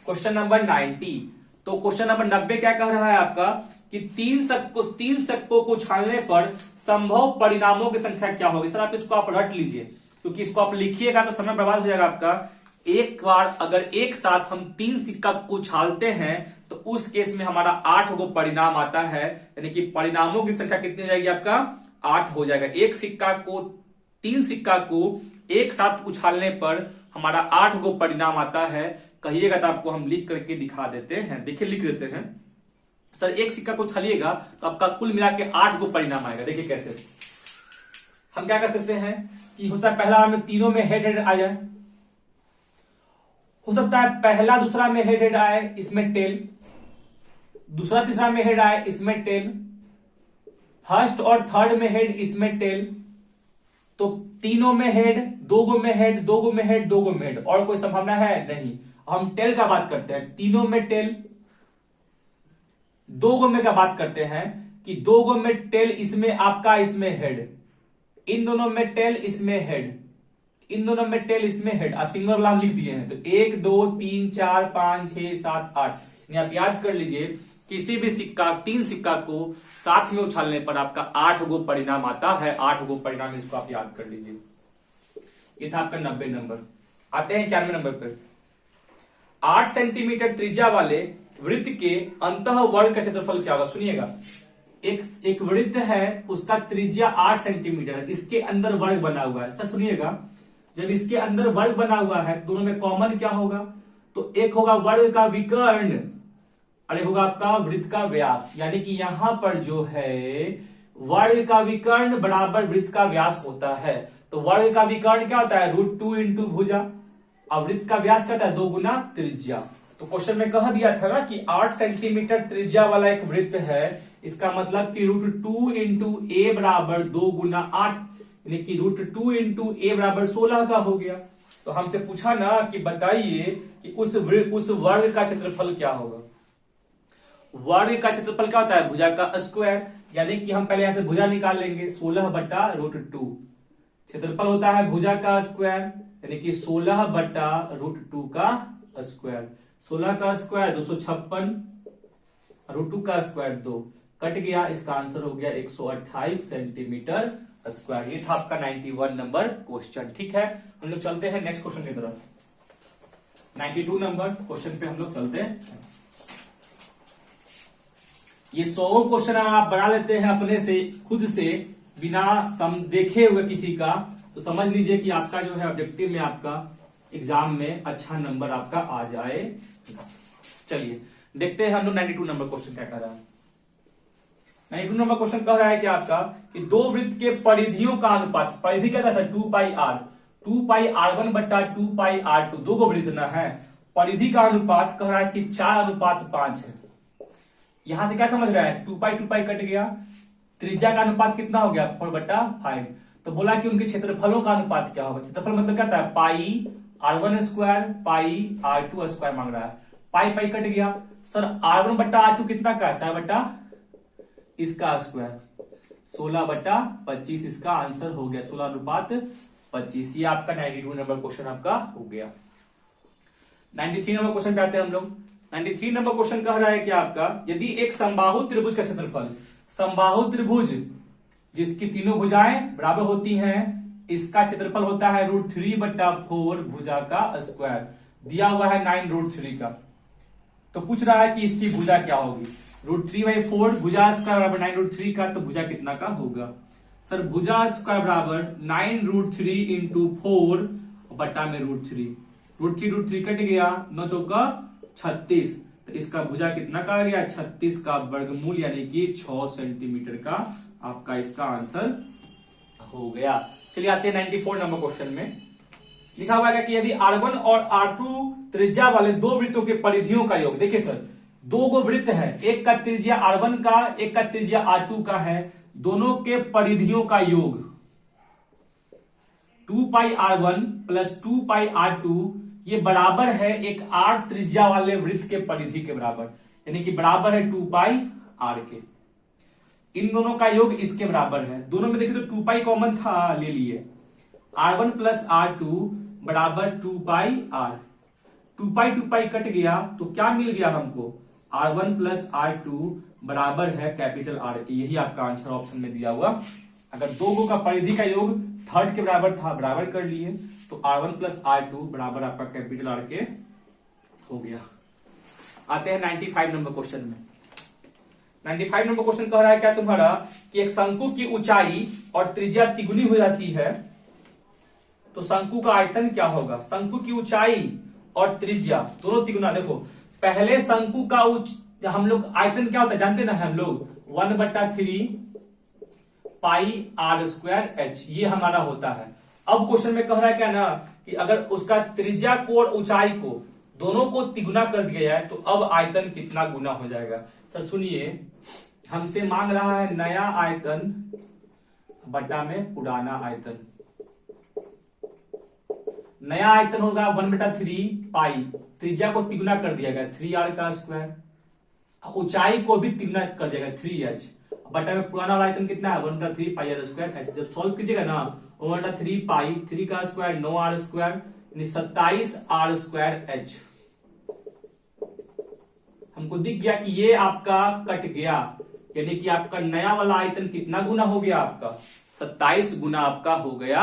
Question number 90। तो क्वेश्चन नंबर 90 क्या कह रहा है आपका कि 3 शक्कों को छानने पर संभव परिणामों की संख्या क्या होगी? सर आप इसको आप रट लीजिए। क्योंकि इसको आप लिखिएगा तो समय बर्बाद हो जाएगा आपका। एक बार अगर एक साथ हम 3 सिक्का को उछालते हैं तो उस केस में हमारा 8 गो परिणाम आता है, यानी कि परिणामों की संख्या कितनी हो जाएगी आपका 8 हो जाएगा। एक सिक्का को 3 सिक्का को एक साथ उछालने पर हमारा 8 गो परिणाम आता है। कहिएगा तो आपको हम लिख करके दिखा देते हैं। देखिए लिख देते हैं सर, एक सिक्का को उछालिएगा तो आपका कुल मिला के 8 गो परिणाम आएगा। देखिए कैसे हम क्या कर सकते हैं कि होता है पहला में तीनों में हेड हेड आ जाए, हो सकता है पहला दूसरा में हेड हेड आए, इसमें टेल, दूसरा तीसरा में हेड आए, इसमें टेल, फर्स्ट और थर्ड में हेड, इसमें टेल। तो तीनों में हेड, 2 गो में हेड, 2 गो में हेड, 2 गो में हेड, और कोई संभावना है नहीं। हम टेल का बात करते हैं, तीनों में टेल, 2 गो में का बात करते हैं कि 2 गो में टेल, इसमें आपका इसमें हेड, इन दोनों में टेल, इसमें हेड, इन दोनों में टेल, इसमें हेड। सिंगल वाला हम लिख दिए हैं। तो 1 2 3 4 5 6 7 8 आप याद कर लीजिए, किसी भी सिक्का 3 सिक्का को साथ में उछालने पर आपका 8 गो परिणाम आता है। 8 गो परिणाम, इसको आप याद कर लीजिए। ये था आपका 90 नंबर। आते हैं 91 नंबर पर। 8 सेंटीमीटर त्रिज्या वाले वृत्त के अंतः वर्ग का क्षेत्रफल क्या होगा? सुनिएगा, एक वृत्त है, उसका त्रिज्या 8 सेंटीमीटर है, इसके अंदर वर्ग बना हुआ है। सर सुनिएगा, जब इसके अंदर वर्ग बना हुआ है, दोनों में कॉमन क्या होगा? तो एक होगा वर्ग का विकर्ण और एक होगा आपका वृत्त का व्यास। यानी कि यहां पर जो है वर्ग का विकर्ण बराबर वृत्त का व्यास होता है। तो वर्ग का विकर्ण क्या होता है? √2 इंटू भुजा, और वृत्त का व्यास क्या होता है? 2 गुना त्रिज्या। तो क्वेश्चन में कह दिया था ना कि 8 सेंटीमीटर त्रिज्या वाला एक वृत्त है, इसका मतलब कि √2 इंटू ए बराबर 2 गुना 8, यानी कि √2 इंटू ए बराबर 16 का हो गया। तो हमसे पूछा ना कि बताइए कि उस वर्ग का क्षेत्रफल क्या होगा। वर्ग का क्षेत्रफल क्या होता है? भुजा का स्क्वायर। यानी कि हम पहले यहां से भुजा निकाल लेंगे, 16 बटा √2। क्षेत्रफल होता है भुजा का स्क्वायर, यानी कि 16 बटा √2 का स्क्वायर। 16 का स्क्वायर 256, √2 का स्क्वायर 2, कट गया। इसका आंसर हो गया 128 सेंटीमीटर स्क्वायर। ये था आपका 91 नंबर क्वेश्चन। ठीक है, हम लोग चलते हैं नेक्स्ट क्वेश्चन की तरफ। 92 नंबर क्वेश्चन पे हम लोग चलते हैं। ये 100 क्वेश्चन आप बना लेते हैं अपने से, खुद से, बिना देखे हुए किसी का, तो समझ लीजिए कि आपका जो है ऑब्जेक्टिव में, आपका एग्जाम में अच्छा नंबर आपका आ जाए। चलिए देखते हैं हम लोग 92 नंबर क्वेश्चन क्या कह रहा है। 92 नंबर क्वेश्चन कह रहा है कि आपका कि दो वृत्त के परिधियों का अनुपात, परिधि क्या था? 2 पाई आर, 2 पाई R1 बटा 2 पाई R2, 2 गो वृत्त ना है। परिधि का अनुपात कह रहा है कि 4:5 है। यहां से क्या समझ रहा है? 2 पाई कट गया, त्रिज्या का अनुपात कितना हो गया? 4/5। तो बोला कि उनके क्षेत्रफलों का अनुपात क्या होगा। क्षेत्रफल मतलब क्या था? पाई R1 square pi R2 square मांग रहा है। पाई कट गया। सर R1 बटा R2 कितना का? 4 बटा इसका स्क्वायर, 16/25 इसका आंसर हो गया, 16:25। ये आपका 92 नंबर क्वेश्चन आपका हो गया। 93 नंबर क्वेश्चन पे आते हैं हम लोग। 93 नंबर क्वेश्चन कह रहा है कि आपका यदि एक समबाहु त्रिभुज का क्षेत्रफल, समबाहु त्रिभुज जिसकी तीनों भुजाएं बराबर होती हैं, इसका क्षेत्रफल होता है √3/4 भुजा का स्क्वायर। दिया हुआ है 9√3 का। तो पूछ रहा है कि इसकी भुजा क्या होगी। √3/4 भुजा स्क्वायर बराबर 9√3 का, तो भुजा कितना का होगा? सर भुजा स्क्वायर बराबर 9√3 इंटू 4 बटा में √3, √3 कट गया, 9 चौका 36, तो इसका भुजा कितना का आ गया? 36 का वर्गमूल, यानी कि 6 सेंटीमीटर का आपका इसका आंसर हो गया। चलिए आते हैं 94 नंबर क्वेश्चन में। लिखा हुआ है कि यदि R1 और R2 त्रिज्या वाले दो वृत्तों के परिधियों का योग, देखिए सर 2 गो वृत्त है, एक का त्रिज्या R1 का, एक का त्रिज्या R2 का है, दोनों के परिधियों का योग 2 पाई R1 प्लस 2 पाई R2, ये बराबर है एक R त्रिज्या वाले वृत्त के परिधि के बराबर, यानी कि बराबर है 2 पाई R के। इन दोनों का योग इसके बराबर है। दोनों में देखिए तो 2 पाई कॉमन था, ले लिए। R1 प्लस R2 बराबर 2 पाई R, 2 पाई कट गया, तो क्या मिल गया हमको? R1 प्लस R2 बराबर है कैपिटल R। यही आपका आंसर ऑप्शन में दिया हुआ अगर दो गो का परिधि का योग थर्ड के बराबर था, बराबर कर लिए, तो R1 प्लस R2 बराबर आपका कैपिटल R के हो गया। आते हैं 95 नंबर क्वेश्चन में। 95 नंबर क्वेश्चन कह रहा है क्या तुम्हारा कि एक शंकु की ऊंचाई और त्रिज्या तिगुनी हो जाती है, तो शंकु का आयतन क्या होगा। शंकु की ऊंचाई और त्रिज्या दोनों तिगुना। देखो पहले शंकु का हम लोग आयतन क्या होता है जानते ना हम लोग, 1/3 पाई R स्क्वायर H, ये हमारा होता है। अब क्वेश्चन में कह रहा है क्या ना कि अगर उसका त्रिज्या को और ऊंचाई को दोनों को तिगुना कर दिया जाए तो अब आयतन कितना गुना हो जाएगा। सर सुनिए, हमसे मांग रहा है नया आयतन बटा में पुराना आयतन। नया आयतन होगा 1/3 पाई, त्रिज्या को तिगुना कर दिया गया 3R का स्क्वायर, ऊंचाई को भी तिगुना कर दिया गया 3H, बटा में पुराना वाला आयतन कितना है 1/3 पाई R स्क्वायर H। जब सॉल्व कीजिएगा ना 1/3 पाई 3 का स्क्वायर 9R स्क्वायर यानी 27R स्क्वायर H। हमको दिख गया कि ये आपका कट गया, यानी कि आपका नया वाला आयतन कितना गुना हो गया, आपका 27 गुना आपका हो गया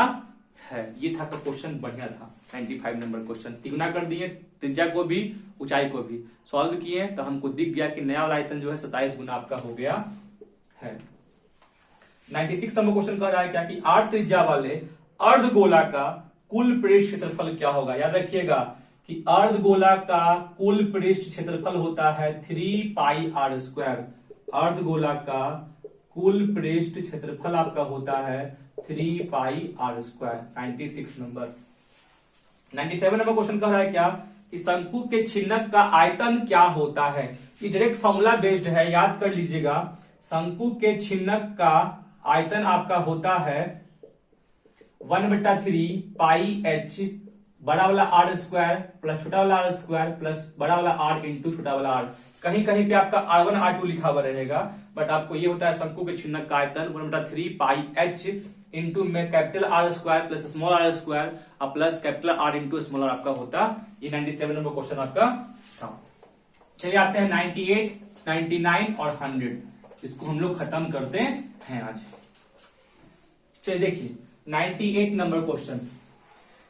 है। ये था क्वेश्चन, बढ़िया था 95 नंबर क्वेश्चन। तिगुना कर दिए त्रिज्या को भी ऊंचाई को भी, सॉल्व किए तो हमको दिख गया कि नया वाला आयतन जो है 27 गुना आपका हो गया है। 96 नंबर क्वेश्चन कह रहा है क्या कि 8 त्रिज्या वाले अर्धगोला का कुल पृष्ठ क्षेत्रफल क्या होगा। याद रखिएगा कि अर्धगोला का कुल पृष्ठ क्षेत्रफल होता है 3 पाई R स्क्वायर। अर्धगोला का कुल पृष्ठ क्षेत्रफल आपका होता है 3 पाई R square. 96 number. 97 number question कह रहा है क्या कि शंकु के छिन्नक का आयतन क्या होता है। ये डायरेक्ट फॉर्मूला बेस्ड है, याद कर लीजिएगा। शंकु के छिन्नक का आयतन आपका होता है 1/3 पाई H बड़ा वाला R स्क्वायर प्लस छोटा वाला R स्क्वायर प्लस बड़ा वाला R इंटू छोटा वाला R। कहीं कहीं पे आपका R1 R2 लिखा हुआ रहेगा, बट आपको ये होता है शंकु के छिन्नक का आयतन 1/3 पाई H इंटू में capital R square plus small R square और plus capital R into small R आपका होता। ये 97 नंबर क्वेश्चन आपका था। चलिए आते हैं 98, 99 और 100, इसको हम लोग खत्म करते हैं आज। चलिए देखिए 98 नंबर क्वेश्चन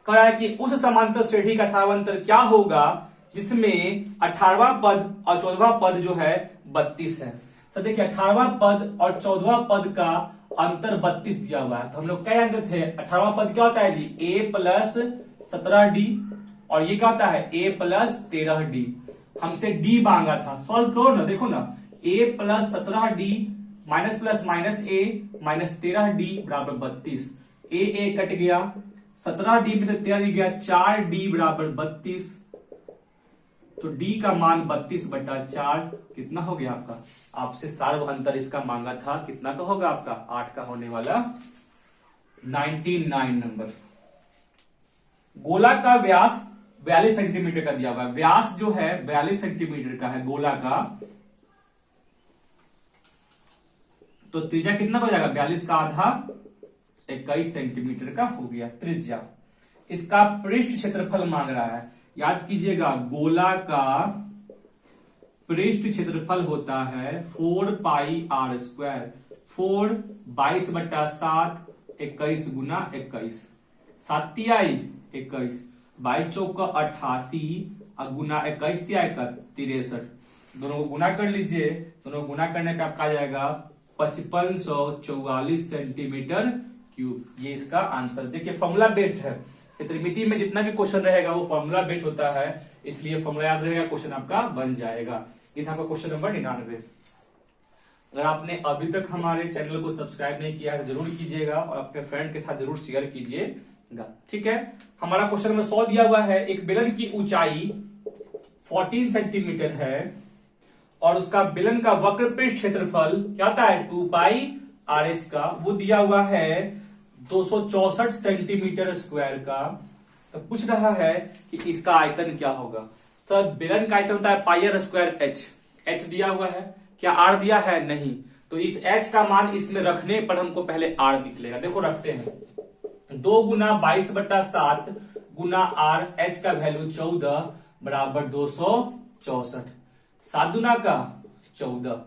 कह रहा है कि उस समांतर श्रेणी का सामांतर क्या होगा जिसमें 18वां पद और 14वां पद जो है 32 है। तो देखिए 18वां पद और 14वां पद का अंतर 32 दिया हुआ है, तो हम लोग क्या जानते थे 18वां पद क्या होता है जी a प्लस 17d और ये क्या होता है a प्लस 13d। हमसे d मांगा था, सॉल्व करो ना, देखो ना a plus 17d minus plus minus a minus 13d बराबर 32। a कट गया, 17d में से 13 गया, 4d बराबर 32, तो d का मान 32/4 कितना हो गया आपका। आपसे सार्व अंतर इसका मांगा था, कितना का होगा आपका 8 का होने वाला। 99 नंबर। गोला का व्यास 42 सेंटीमीटर का दिया हुआ है। व्यास जो है 42 सेंटीमीटर का है गोला का, तो त्रिज्या कितना हो जाएगा 42 का आधा 21 सेंटीमीटर का हो गया त्रिज्या। इसका पृष्ठ क्षेत्रफल मांग रहा है। याद कीजिएगा गोला का पृष्ठ क्षेत्रफल होता है 4 पाई R स्क्वायर। 4 22/7 21 गुना 21, 7 तिहाई 21, 22 चौका 88 और गुना 21 तिहाई का 63। दोनों को गुना कर लीजिए, दोनों को गुना करने पे आपका आ जाएगा 5544 सेंटीमीटर क्यूब। ये इसका आंसर। देखिए फॉर्मूला बेस्ड है, त्रिमिति में जितना भी क्वेश्चन रहेगा वो फॉर्मूला बेस्ड होता है, इसलिए फॉर्मूला याद रहेगा, क्वेश्चन आपका बन जाएगा। ये था आपका क्वेश्चन नंबर 99। अगर आपने अभी तक हमारे चैनल को सब्सक्राइब नहीं किया है जरूर कीजिएगा और अपने फ्रेंड के साथ जरूर शेयर कीजिएगा, ठीक है। हमारा क्वेश्चन नंबर 100 दिया हुआ है। एक बेलन की ऊंचाई 14 सेंटीमीटर है और उसका बेलन का वक्र पृष्ठ क्षेत्रफल क्या होता है 2 पाई RH का, वो दिया हुआ है 264 सेंटीमीटर स्क्वायर का। तो पूछ रहा है कि इसका आयतन क्या होगा। सर बेलन का आयतन होता है पाई R स्क्वायर H। H दिया हुआ है, क्या R दिया है नहीं, तो इस H का मान इसमें रखने पर हमको पहले R निकलेगा। देखो रखते हैं 2 गुना 22/7 गुना R, H का वैल्यू 14 बराबर 264, 7 गुना का 14,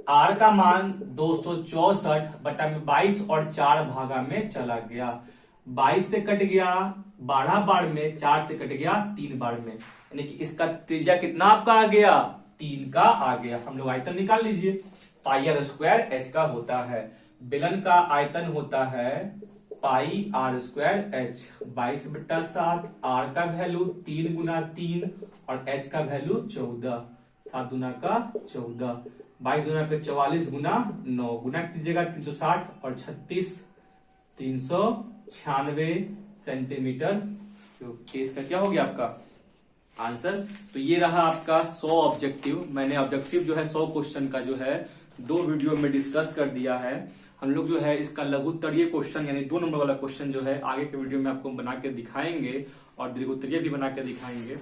आर का मान 264 बटा में 22 और 4 भागा में चला गया। 22 से कट गया 12 बार में, 4 से कट गया 3 बार में, यानी कि इसका त्रिज्या कितना आपका आ गया, 3 का आ गया। हम लोग आयतन निकाल लीजिए, पाई आर स्क्वायर एच का होता है। बेलन का आयतन होता है पाई आर स्क्वायर एच। 22 बटा 7, आर का वैल्यू 3 गुना 3 और एच का वैल्यू 14, 7 गुना का 14, 22 गुना का 44 गुना 9, गुना कीजिएगा 360 और 36, 396 सेंटीमीटर क्यूब। इसका क्या हो गया आपका आंसर। तो ये रहा आपका 100 ऑब्जेक्टिव। मैंने ऑब्जेक्टिव जो है 100 क्वेश्चन का जो है 2 वीडियो में डिस्कस कर दिया है। हम लोग जो है इसका लघुत्तरीय क्वेश्चन यानी 2 नंबर वाला क्वेश्चन जो है आगे के वीडियो में आपको बना के दिखाएंगे और दीर्घोत्तरीय भी बना के दिखाएंगे।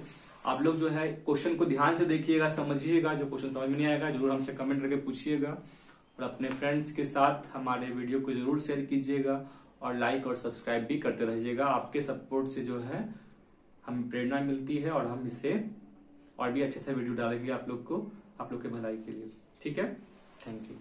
आप लोग जो है क्वेश्चन को ध्यान से देखिएगा, समझिएगा। जो क्वेश्चन समझ में नहीं आएगा जरूर हमसे कमेंट करके पूछिएगा और अपने फ्रेंड्स के साथ हमारे वीडियो को जरूर शेयर कीजिएगा और लाइक और सब्सक्राइब भी करते रहिएगा। आपके सपोर्ट से जो है हमें प्रेरणा मिलती है और हम इससे और भी अच्छे से वीडियो डालेंगे आप लोग के भलाई के लिए। ठीक है, थैंक यू।